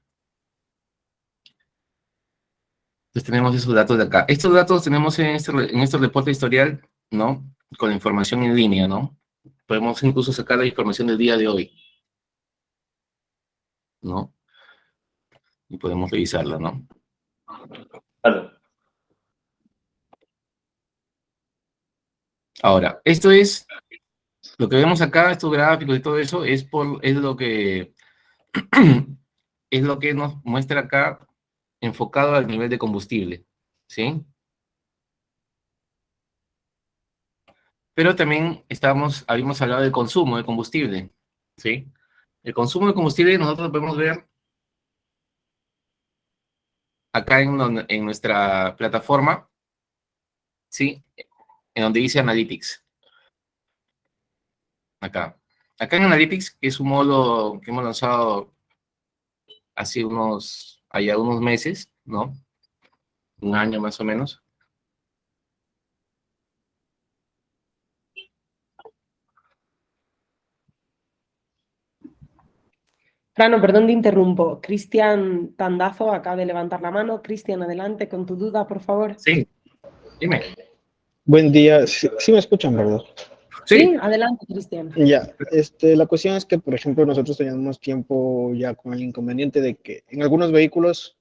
Speaker 1: Entonces tenemos esos datos de acá. Estos datos tenemos en este reporte historial, ¿no? Con la información en línea, ¿no? Podemos incluso sacar la información del día de hoy, ¿no? Y podemos revisarla, ¿no? Ahora, esto es, lo que vemos acá, estos gráficos y todo eso, es lo que, es lo que nos muestra acá enfocado al nivel de combustible, ¿sí? Pero también habíamos hablado del consumo de combustible, ¿sí? El consumo de combustible nosotros lo podemos ver acá en nuestra plataforma, ¿sí? En donde dice Analytics, acá. Acá en Analytics, que es un módulo que hemos lanzado hace allá unos meses, ¿no? Un año más o menos.
Speaker 2: Frano, perdón, te interrumpo. Cristian Tandazo acaba de levantar la mano. Cristian, adelante con tu duda, por favor.
Speaker 1: Sí, dime.
Speaker 8: Buen día, sí me escuchan, ¿verdad?
Speaker 2: Sí, adelante, Cristian.
Speaker 8: Ya, la cuestión es que, por ejemplo, nosotros tenemos tiempo ya con el inconveniente de que en algunos vehículos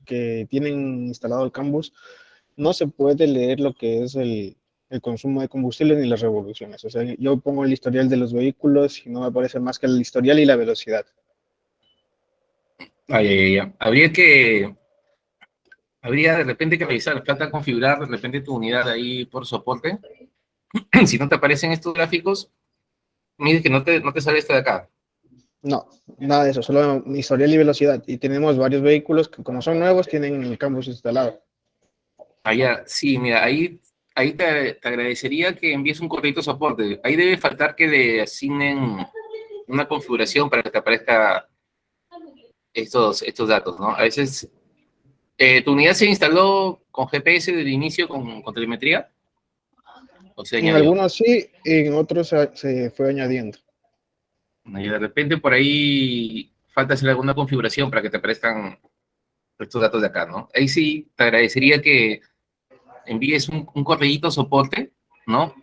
Speaker 8: que tienen instalado el CAN bus, no se puede leer lo que es el consumo de combustible ni las revoluciones. O sea, yo pongo el historial de los vehículos y no me aparece más que el historial y la velocidad.
Speaker 1: Habría que Habría de repente que revisar, falta configurar de repente tu unidad ahí por soporte. Si no te aparecen estos gráficos, mire que no te sale esto de acá.
Speaker 8: No, nada de eso, solo historial y velocidad. Y tenemos varios vehículos que, como son nuevos, tienen el campus instalado.
Speaker 1: Allá, sí, mira, ahí te agradecería que envíes un correo de soporte. Ahí debe faltar que le asignen una configuración para que te aparezca estos datos, ¿no? A veces, ¿tu unidad se instaló con GPS desde el inicio con telemetría? ¿O se
Speaker 8: En
Speaker 1: añadió?
Speaker 8: algunos sí, en otros se fue añadiendo.
Speaker 1: Y de repente por ahí falta hacer alguna configuración para que te aparezcan estos datos de acá, ¿no? Ahí sí, te agradecería que envíes un correíto soporte, ¿no?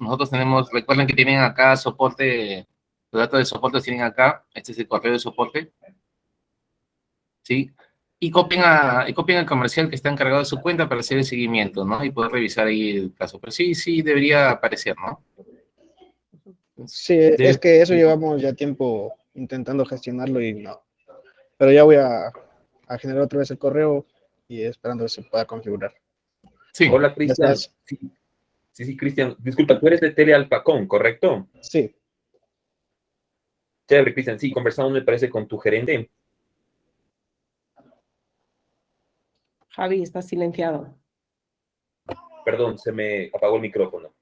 Speaker 1: Nosotros tenemos, recuerden que tienen acá soporte, los datos de soporte los tienen acá, este es el correo de soporte, ¿sí? Y copien al comercial que está encargado de su cuenta para hacer el seguimiento, ¿no? Y poder revisar ahí el caso. Pero sí debería aparecer, ¿no?
Speaker 8: Sí, es
Speaker 1: Debe-
Speaker 8: que eso llevamos ya tiempo intentando gestionarlo y no. Pero ya voy a generar otra vez el correo y esperando que se pueda configurar.
Speaker 1: sí,
Speaker 5: Hola, Cristian.
Speaker 8: Gracias.
Speaker 5: Sí, Cristian. Disculpa, tú eres de Tele Alpacón, ¿correcto?
Speaker 8: Sí,
Speaker 5: Chévere, Cristian. Sí, conversamos, me parece, con tu gerente.
Speaker 2: Javi, estás silenciado.
Speaker 5: Perdón, se me apagó el micrófono.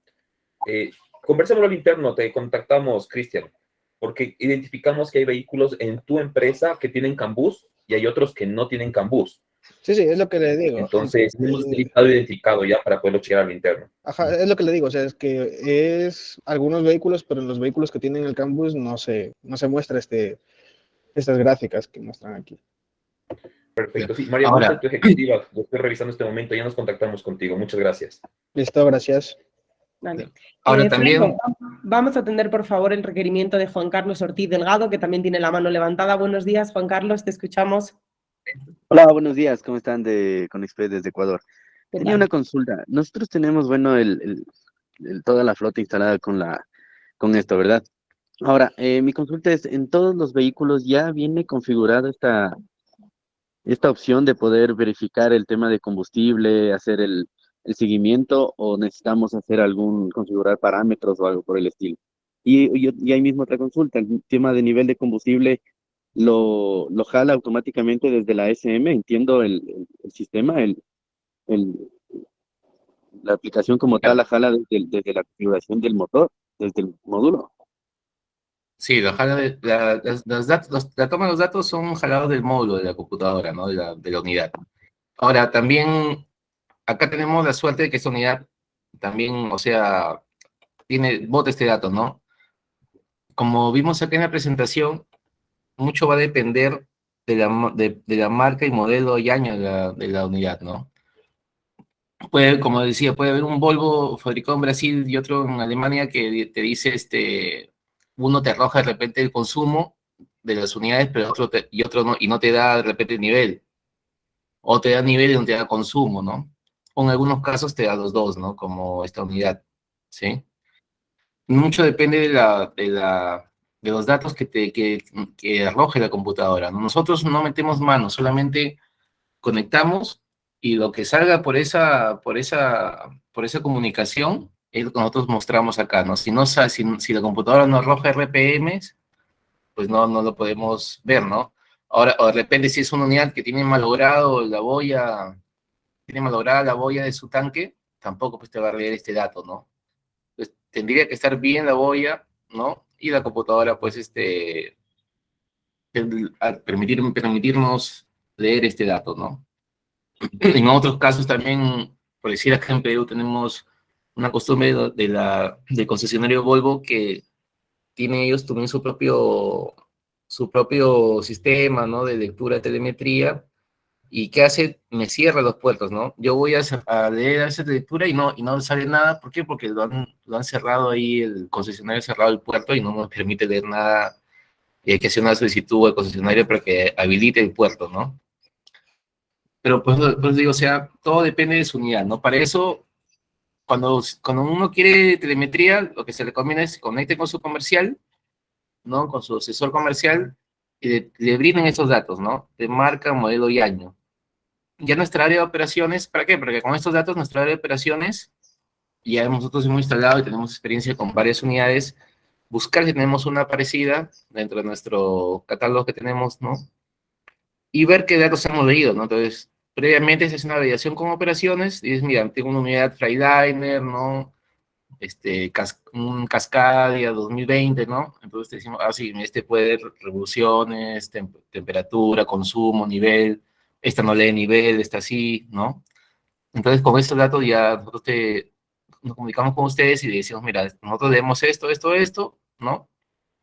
Speaker 5: Conversamos al interno, te contactamos, Cristian, porque identificamos que hay vehículos en tu empresa que tienen cambús y hay otros que no tienen cambús.
Speaker 8: sí, es lo que le digo.
Speaker 5: Entonces, hemos listado identificado ya para poderlo checar al interno.
Speaker 8: Ajá, es lo que le digo, o sea, es que es algunos vehículos, pero en los vehículos que tienen el campus no se muestra estas gráficas que muestran aquí.
Speaker 5: Perfecto. Sí, María
Speaker 1: Ahora-
Speaker 5: Montes, tu ejecutiva, lo estoy revisando este momento, ya nos contactamos contigo. Muchas gracias.
Speaker 8: Listo, gracias.
Speaker 2: Vale.
Speaker 1: Ahora también...
Speaker 2: Franco, vamos a atender, por favor, el requerimiento de Juan Carlos Ortiz Delgado, que también tiene la mano levantada. Buenos días, Juan Carlos, te escuchamos.
Speaker 9: Hola, buenos días, ¿cómo están con Express desde Ecuador?
Speaker 2: ¿Qué
Speaker 9: Tenía
Speaker 2: tal?
Speaker 9: una consulta. Nosotros tenemos, bueno, toda la flota instalada con esto, ¿verdad? Ahora, mi consulta es, ¿en todos los vehículos ya viene configurada esta opción de poder verificar el tema de combustible, hacer el seguimiento, o necesitamos configurar parámetros o algo por el estilo? Y ahí mismo otra consulta, el tema de nivel de combustible, lo jala automáticamente desde la SM, entiendo el sistema, el- la aplicación como tal la jala desde la configuración del motor, desde el módulo.
Speaker 1: Sí, la toma de los datos son jalados del módulo de la computadora, ¿no? De la unidad. Ahora, también acá tenemos la suerte de que esta unidad también, o sea, bota este dato, ¿no? Como vimos acá en la presentación, mucho va a depender de la marca y modelo y año de la unidad, ¿no? Como decía, puede haber un Volvo fabricado en Brasil y otro en Alemania que te dice, uno te arroja de repente el consumo de las unidades, pero otro no, y no te da de repente el nivel, o te da nivel y no te da consumo, ¿no? O en algunos casos te da los dos, ¿no? Como esta unidad, ¿sí? Mucho depende de los datos que arroje la computadora, ¿no? Nosotros no metemos manos, solamente conectamos y lo que salga por esa comunicación es lo que nosotros mostramos acá, ¿no? Si la computadora no arroja RPMs, pues no lo podemos ver, ¿no? Ahora, o de repente si es una unidad que tiene malograda la boya de su tanque, tampoco pues te va a leer este dato, ¿no? Pues tendría que estar bien la boya, ¿no? Y la computadora, pues, permitirnos leer este dato, ¿no? En otros casos también, por decir acá en Perú, tenemos una costumbre del concesionario Volvo que tienen ellos también su propio sistema, ¿no? De lectura de telemetría. ¿Y qué hace? Me cierra los puertos, ¿no? Yo voy a leer esa lectura y no sale nada. ¿Por qué? Porque lo han cerrado ahí, el concesionario ha cerrado el puerto y no nos permite leer nada. Y hay que hacer una solicitud al concesionario para que habilite el puerto, ¿no? Pero pues digo, o sea, todo depende de su unidad, ¿no? Para eso, cuando uno quiere telemetría, lo que se recomienda es que se conecte con su comercial, ¿no? Con su asesor comercial y le brinden esos datos, ¿no? De marca, modelo y año. ya nuestra área de operaciones, ¿para qué? Porque con estos datos, nuestra área de operaciones, ya nosotros hemos instalado y tenemos experiencia con varias unidades, buscar si tenemos una parecida dentro de nuestro catálogo que tenemos, ¿no? Y ver qué datos hemos leído, ¿no? Entonces, previamente se hace una validación con operaciones, y dices, mira, tengo una unidad Freightliner, ¿no? Un Cascadia 2020, ¿no? Entonces decimos, sí, este puede ver revoluciones, temperatura, consumo, nivel, esta no lee nivel, esta sí, ¿no? Entonces con estos datos ya nosotros nos comunicamos con ustedes y decimos, mira, nosotros leemos esto, ¿no?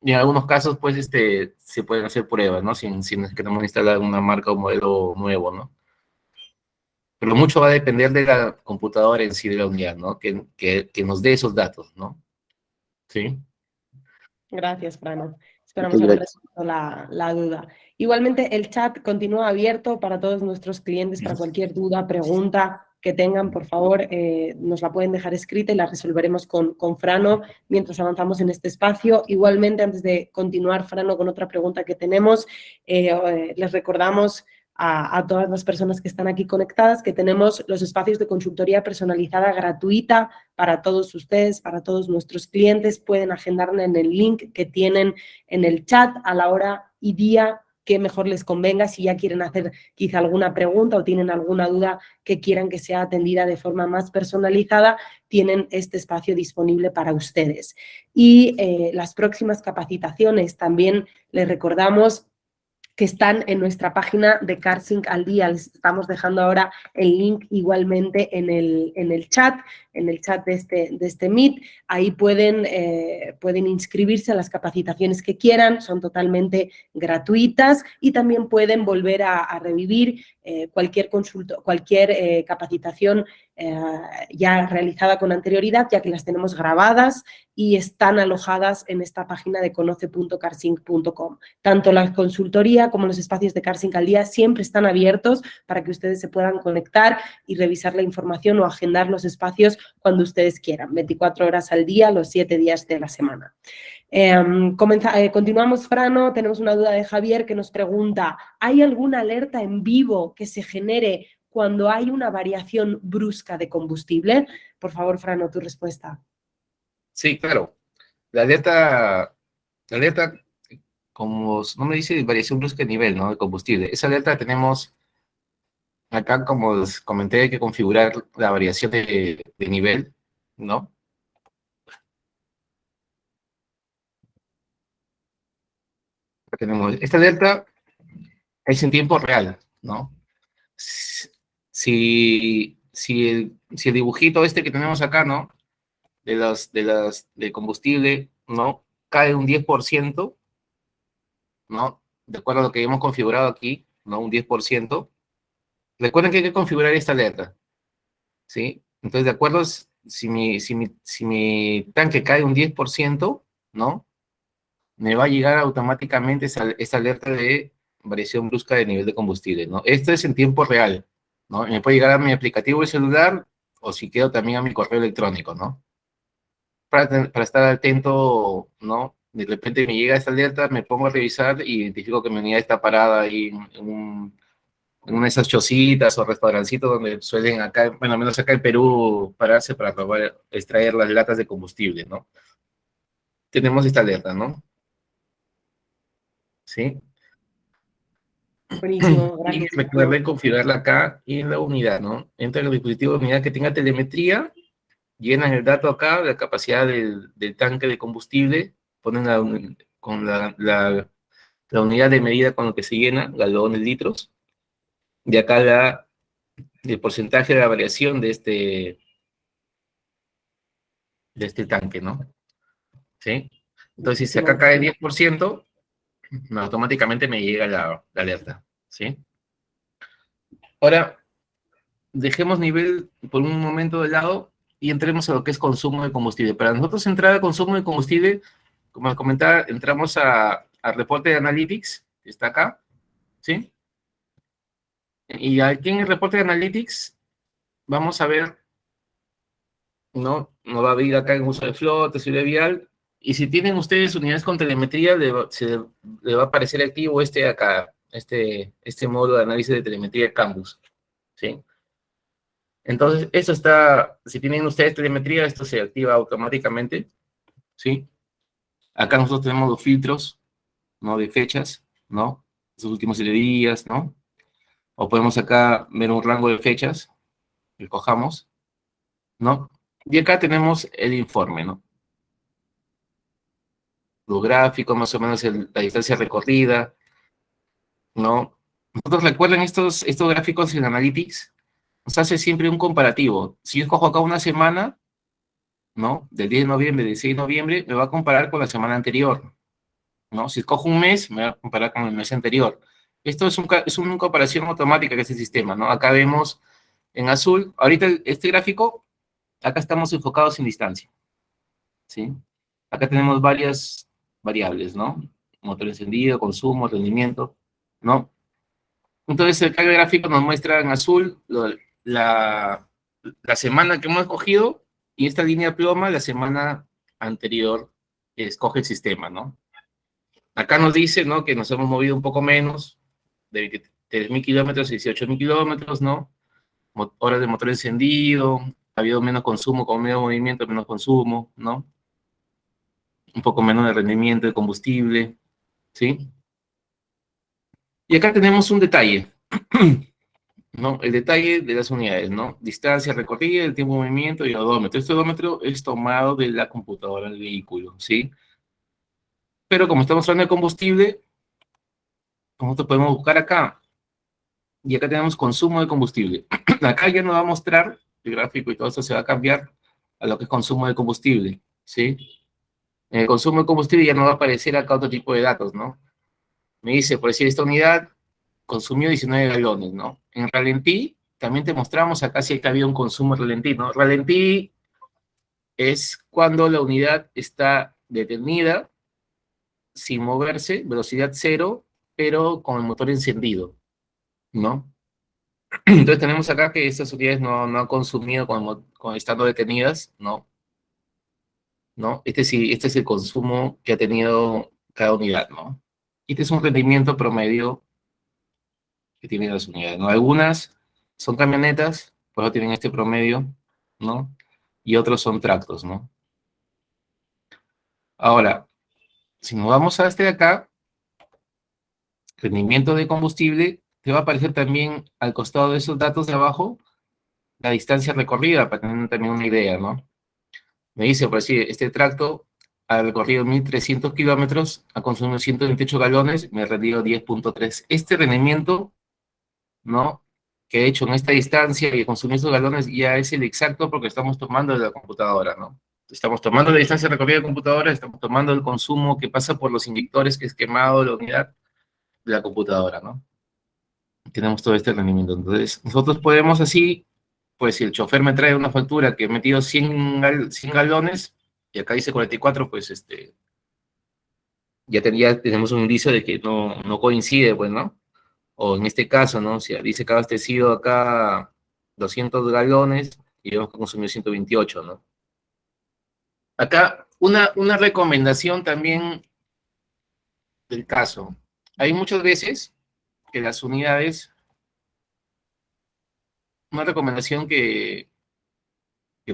Speaker 1: Y en algunos casos, pues, se pueden hacer pruebas, ¿no? Si nos queremos instalar una marca o modelo nuevo, ¿no? Pero mucho va a depender de la computadora en sí de la unidad, ¿no? Que nos dé esos datos, ¿no? Sí.
Speaker 2: Gracias, Frano.
Speaker 9: Ok,
Speaker 2: Esperamos haber
Speaker 9: gracias.
Speaker 2: resuelto la duda. Igualmente, el chat continúa abierto para todos nuestros clientes, para cualquier duda, pregunta que tengan, por favor, nos la pueden dejar escrita y la resolveremos con Frano mientras avanzamos en este espacio. Igualmente, antes de continuar, Frano, con otra pregunta que tenemos, les recordamos a todas las personas que están aquí conectadas que tenemos los espacios de consultoría personalizada gratuita para todos ustedes, para todos nuestros clientes. Pueden agendarla en el link que tienen en el chat a la hora y día que mejor les convenga, si ya quieren hacer quizá alguna pregunta o tienen alguna duda que quieran que sea atendida de forma más personalizada, tienen este espacio disponible para ustedes. Y las próximas capacitaciones también les recordamos que están en nuestra página de CarSync al día. Les estamos dejando ahora el link igualmente en el chat de este Meet. Ahí pueden inscribirse a las capacitaciones que quieran, son totalmente gratuitas y también pueden volver a revivir cualquier capacitación ya realizada con anterioridad, ya que las tenemos grabadas y están alojadas en esta página de conoce.carsync.com. Tanto la consultoría como los espacios de CarSync al día siempre están abiertos para que ustedes se puedan conectar y revisar la información o agendar los espacios cuando ustedes quieran, 24 horas al día, los 7 días de la semana. Continuamos, Frano. Tenemos una duda de Javier que nos pregunta, ¿hay alguna alerta en vivo que se genere cuando hay una variación brusca de combustible? Por favor, Frano, tu respuesta.
Speaker 1: Sí, claro. La alerta, como su nombre dice, variación brusca de nivel, ¿no? De combustible. Esa alerta la tenemos acá, como les comenté, hay que configurar la variación de nivel, ¿no? Acá tenemos esta alerta es en tiempo real, ¿no? Si el dibujito que tenemos acá, ¿no? De combustible, ¿no? Cae un 10%, ¿no? De acuerdo a lo que hemos configurado aquí, ¿no? Un 10%. Recuerden que hay que configurar esta alerta, ¿sí? Entonces, de acuerdo, si mi tanque cae un 10%, ¿no? Me va a llegar automáticamente esta alerta de variación brusca de nivel de combustible, ¿no? Esto es en tiempo real, ¿no? Me puede llegar a mi aplicativo de celular o si quiero también a mi correo electrónico, ¿no? Para estar atento, ¿no? De repente me llega esta alerta, me pongo a revisar y identifico que mi unidad está parada ahí en una de esas chocitas o restaurancitos donde suelen acá, bueno, al menos acá en Perú, pararse para probar, extraer las latas de combustible, ¿no? Tenemos esta alerta, ¿no? ¿Sí?
Speaker 2: Buenísimo,
Speaker 1: Y
Speaker 2: gracias.
Speaker 1: recuerden configurarla acá y en la unidad, ¿no? Entra en el dispositivo de unidad que tenga telemetría, llenan el dato acá, la capacidad del tanque de combustible, ponen con la unidad de medida con lo que se llena, galones, litros, y acá el porcentaje de la variación de este tanque, ¿no? ¿Sí? Entonces, si acá cae 10%, automáticamente me llega la alerta, ¿sí? Ahora, dejemos nivel por un momento de lado y entremos a lo que es consumo de combustible. Para nosotros entrar a consumo de combustible, como les comentaba, entramos al reporte de Analytics, que está acá, ¿sí? Y aquí en el reporte de Analytics vamos a ver, ¿no? Nos va a abrir acá en uso de flota, seguridad vial, y si tienen ustedes unidades con telemetría, le va a aparecer activo acá, este módulo de análisis de telemetría Canvas, ¿sí? Entonces, eso está, si tienen ustedes telemetría, esto se activa automáticamente, ¿sí? Acá nosotros tenemos los filtros, ¿no? De fechas, ¿no? Esos últimos 7 días, ¿no? O podemos acá ver un rango de fechas, que cojamos, ¿no? Y acá tenemos el informe, ¿no? Los gráficos, más o menos la distancia recorrida, ¿no? Nosotros recuerden estos gráficos en Analytics, nos hace siempre un comparativo. Si yo escojo acá una semana, ¿no? Del 10 de noviembre, del 6 de noviembre, me va a comparar con la semana anterior, ¿no? Si escojo un mes, me va a comparar con el mes anterior. Esto es una comparación automática que es el sistema, ¿no? Acá vemos en azul, ahorita este gráfico, acá estamos enfocados en distancia, ¿sí? Acá tenemos varias variables, ¿no? Motor encendido, consumo, rendimiento, ¿no? Entonces, el gráfico nos muestra en azul la, la semana que hemos cogido y esta línea ploma la semana anterior que escoge el sistema, ¿no? Acá nos dice, ¿no? Que nos hemos movido un poco menos, de 23.000 kilómetros a 18.000 kilómetros, ¿no? Horas de motor encendido, ha habido menos consumo, con menos movimiento, menos consumo, ¿no? Un poco menos de rendimiento de combustible, ¿sí? Y acá tenemos un detalle, ¿no? El detalle de las unidades, ¿no? Distancia recorrida, el tiempo de movimiento y el odómetro. Este odómetro es tomado de la computadora del vehículo, ¿sí? Pero como estamos hablando de combustible, nosotros podemos buscar acá. Y acá tenemos consumo de combustible. Acá ya nos va a mostrar el gráfico y todo esto se va a cambiar a lo que es consumo de combustible, ¿sí? En el consumo de combustible ya nos va a aparecer acá otro tipo de datos, ¿no? Me dice, por decir, esta unidad consumió 19 galones, ¿no? En ralentí, también te mostramos acá si ha habido un consumo ralentí, ¿no? Ralentí es cuando la unidad está detenida, sin moverse, velocidad cero, pero con el motor encendido, ¿no? Entonces tenemos acá que estas unidades no han consumido estando detenidas, ¿no? ¿No? Sí, este es el consumo que ha tenido cada unidad, ¿no? Este es un rendimiento promedio que tienen las unidades, ¿no? Algunas son camionetas, por eso tienen este promedio, ¿no? Y otros son tractos, ¿no? Ahora, si nos vamos a este de acá, rendimiento de combustible, te va a aparecer también al costado de esos datos de abajo la distancia recorrida, para tener también una idea, ¿no? Me dice, por decir, este tracto ha recorrido 1.300 kilómetros, ha consumido 128 galones, me ha rendido 10.3. Este rendimiento, ¿no? Que he hecho en esta distancia y he consumido estos galones ya es el exacto porque estamos tomando de la computadora, ¿no? Estamos tomando la distancia recorrida de la computadora, estamos tomando el consumo que pasa por los inyectores que es quemado la unidad de la computadora, ¿no? Tenemos todo este rendimiento. Entonces, nosotros podemos así, pues si el chofer me trae una factura que he metido 100 galones, y acá dice 44, pues ya tenemos un indicio de que no coincide, pues, ¿no? O en este caso, ¿no? Si dice que ha abastecido acá 200 galones y vemos que consumió 128, ¿no? Acá, una recomendación también del caso. Hay muchas veces que las unidades, una recomendación que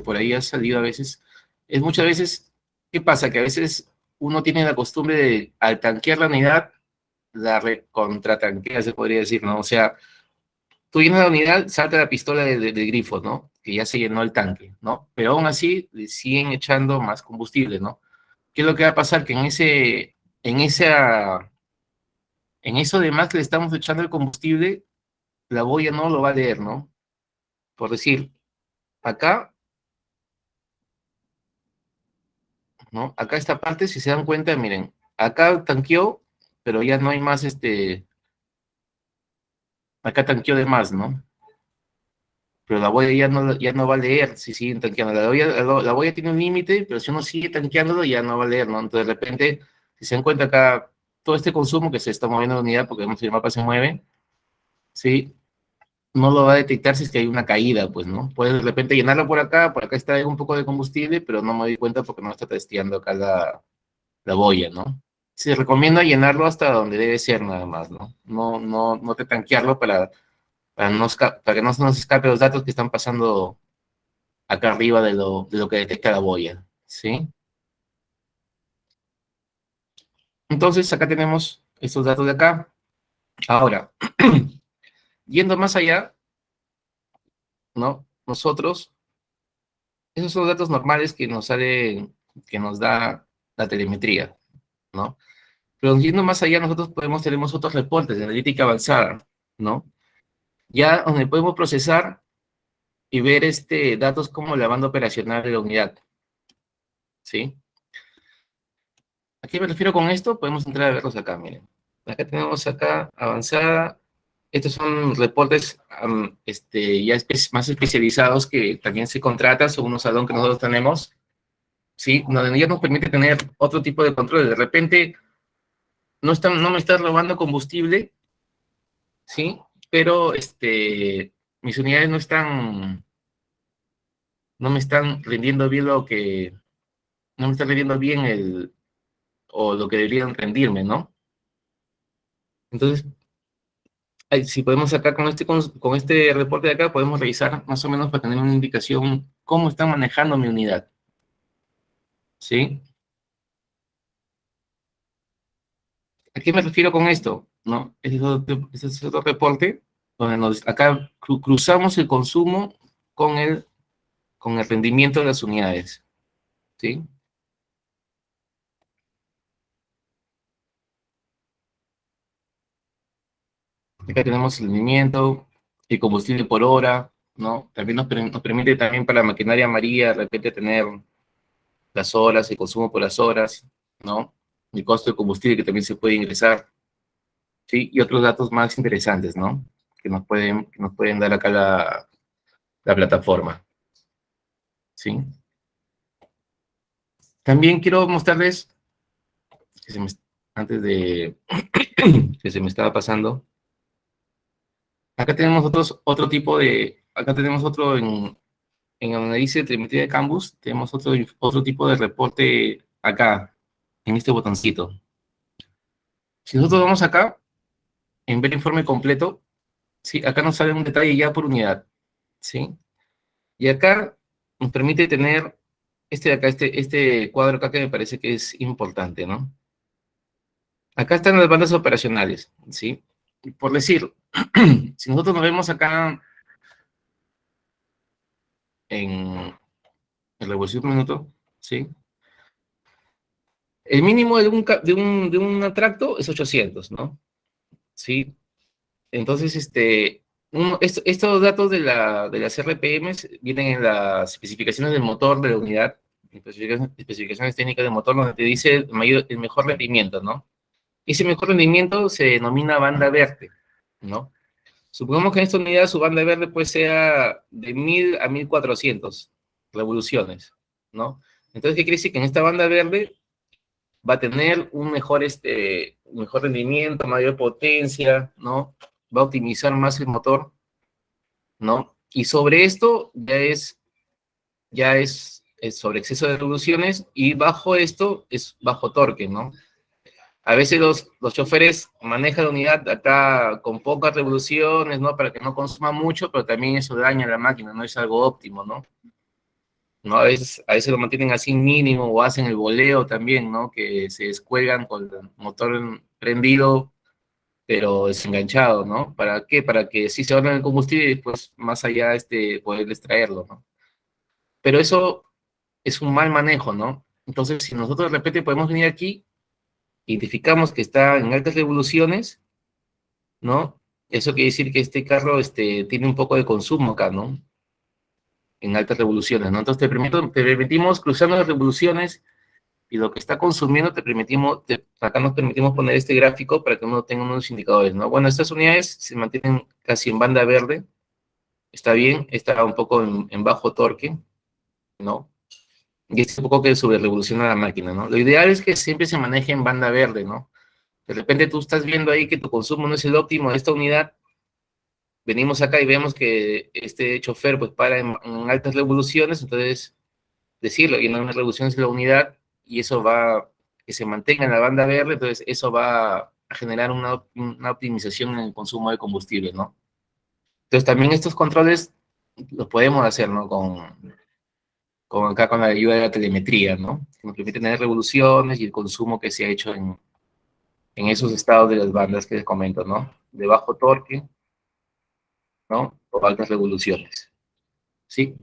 Speaker 1: por ahí ha salido a veces, es muchas veces, ¿qué pasa? Que a veces uno tiene la costumbre de, al tanquear la unidad, la recontratanquea, se podría decir, ¿no? O sea, tú llenas la unidad, salta la pistola de grifo, ¿no? Que ya se llenó el tanque, ¿no? Pero aún así le siguen echando más combustible, ¿no? ¿Qué es lo que va a pasar? Que en eso de más que le estamos echando el combustible, la boya no lo va a leer, ¿no? Por decir, acá, ¿no? Acá esta parte, si se dan cuenta, miren, acá tanqueó, pero ya no hay más, acá tanqueó de más, ¿no? Pero la boya ya no va a leer si siguen tanqueando. La boya tiene un límite, pero si uno sigue tanqueándolo, ya no va a leer, ¿no? Entonces, de repente, si se dan cuenta acá, todo este consumo que se está moviendo en la unidad, porque vemos que el mapa se mueve, ¿sí? No lo va a detectar si es que hay una caída, pues, ¿no? Puedes de repente llenarlo por acá está un poco de combustible, pero no me doy cuenta porque no está testeando acá la boya, ¿no? Se recomienda llenarlo hasta donde debe ser nada más, ¿no? No te tanquearlo para para que no se nos escape los datos que están pasando acá arriba de lo que detecta la boya, ¿sí? Entonces, acá tenemos estos datos de acá. Ahora, yendo más allá, ¿no? Nosotros, esos son los datos normales que nos salen, que nos da la telemetría, ¿no? Pero yendo más allá, nosotros tenemos otros reportes de analítica avanzada, ¿no? Ya donde podemos procesar y ver datos como la banda operacional de la unidad, ¿sí? ¿A qué me refiero con esto? Podemos entrar a verlos acá, miren. Acá tenemos acá avanzada. Estos son reportes ya más especializados que también se contratan, son unos add-ons que nosotros tenemos, ¿sí? Donde ya nos permite tener otro tipo de control. De repente, no me está robando combustible, ¿sí? Pero mis unidades no me están rindiendo bien no me están rindiendo bien o lo que deberían rendirme, ¿no? Entonces, si podemos acá con este reporte de acá, podemos revisar más o menos para tener una indicación cómo están manejando mi unidad, ¿sí? ¿A qué me refiero con esto? ¿No? Ese es otro reporte donde acá cruzamos el consumo con con el rendimiento de las unidades, ¿sí? Acá tenemos el rendimiento, el combustible por hora, ¿no? También nos permite también para la maquinaria amarilla de repente tener las horas, el consumo por las horas, ¿no? El costo de combustible que también se puede ingresar, ¿sí? Y otros datos más interesantes, ¿no? Que nos pueden dar acá la plataforma, ¿sí? También quiero mostrarles, que antes de que se me estaba pasando, acá tenemos acá tenemos otro en análisis de telemetría de Canvas, tenemos otro tipo de reporte acá, en este botoncito. Si nosotros vamos acá, en ver informe completo, ¿sí? Acá nos sale un detalle ya por unidad, ¿sí? Y acá nos permite tener este cuadro acá que me parece que es importante, ¿no? Acá están las bandas operacionales, ¿sí? Por decir, si nosotros nos vemos acá en revolución por minuto, ¿sí? El mínimo de un atracto es 800, ¿no? ¿Sí? Entonces, estos datos de las RPMs vienen en las especificaciones del motor de la unidad, especificaciones técnicas del motor, donde te dice el mejor rendimiento, ¿no? Ese mejor rendimiento se denomina banda verde, ¿no? Supongamos que en esta unidad su banda verde pues sea de 1000 a 1400 revoluciones, ¿no? Entonces, ¿qué quiere decir? Que en esta banda verde va a tener un mejor rendimiento, mayor potencia, ¿no? Va a optimizar más el motor, ¿no? Y sobre esto es sobre exceso de revoluciones y bajo esto es bajo torque, ¿no? A veces los choferes manejan la unidad acá con pocas revoluciones, ¿no? Para que no consuma mucho, pero también eso daña la máquina, no es algo óptimo, ¿no? ¿No? A veces lo mantienen así mínimo o hacen el voleo también, ¿no? Que se descuelgan con el motor prendido, pero desenganchado, ¿no? ¿Para qué? Para que si se ahorren el combustible y después más allá poder extraerlo, ¿no? Pero eso es un mal manejo, ¿no? Entonces, si nosotros de repente podemos venir aquí, identificamos que está en altas revoluciones, ¿no? Eso quiere decir que este carro tiene un poco de consumo acá, ¿no? En altas revoluciones, ¿no? Entonces te permitimos cruzar las revoluciones y lo que está consumiendo acá nos permitimos poner este gráfico para que uno tenga unos indicadores, ¿no? Bueno, estas unidades se mantienen casi en banda verde, está bien, está un poco en bajo torque, ¿no? Y es un poco que sobre revoluciona la máquina, ¿no? Lo ideal es que siempre se maneje en banda verde, ¿no? De repente tú estás viendo ahí que tu consumo no es el óptimo de esta unidad, venimos acá y vemos que este chofer pues para en altas revoluciones, entonces decirlo, y en unas revoluciones de la unidad, y eso va, que se mantenga en la banda verde, entonces eso va a generar una optimización en el consumo de combustible, ¿no? Entonces también estos controles los podemos hacer, ¿no? Con la ayuda de la telemetría, ¿no? Que nos permite tener revoluciones y el consumo que se ha hecho en esos estados de las bandas que les comento, ¿no? De bajo torque, ¿no? O altas revoluciones. ¿Sí?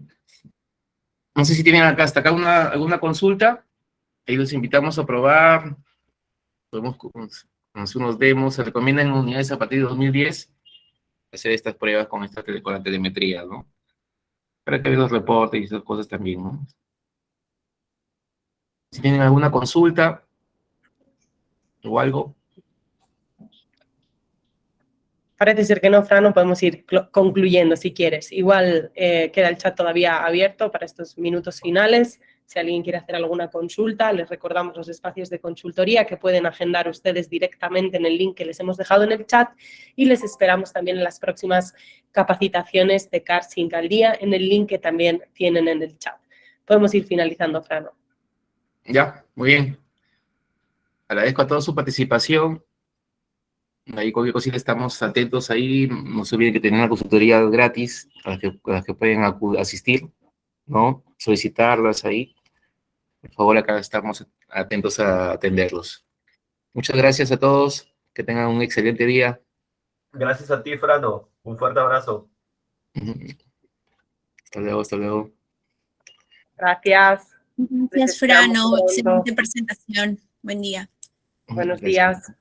Speaker 1: No sé si tienen hasta acá alguna consulta. Ahí los invitamos a probar. Podemos hacer unos demos. Se recomiendan unidades a partir de 2010 hacer estas pruebas con la telemetría, ¿no? Para que vean los reportes y esas cosas también, ¿no? Si tienen alguna consulta o algo.
Speaker 2: Parece ser que no, Fran, no podemos ir concluyendo si quieres. Igual queda el chat todavía abierto para estos minutos finales. Si alguien quiere hacer alguna consulta, les recordamos los espacios de consultoría que pueden agendar ustedes directamente en el link que les hemos dejado en el chat y les esperamos también en las próximas capacitaciones de CarSync al día en el link que también tienen en el chat. Podemos ir finalizando, Fran.
Speaker 1: Ya, muy bien. Agradezco a toda su participación. Ahí cualquier cosita estamos atentos ahí. No se olviden que tienen una consultoría gratis a las que pueden asistir, ¿no? Solicitarlas ahí. Por favor, acá estamos atentos a atenderlos. Muchas gracias a todos. Que tengan un excelente día.
Speaker 3: Gracias a ti, Frano. Un fuerte abrazo.
Speaker 1: Hasta luego, hasta luego.
Speaker 2: Gracias.
Speaker 10: Gracias, Frano. Excelente presentación. Buen día.
Speaker 2: Buenos días.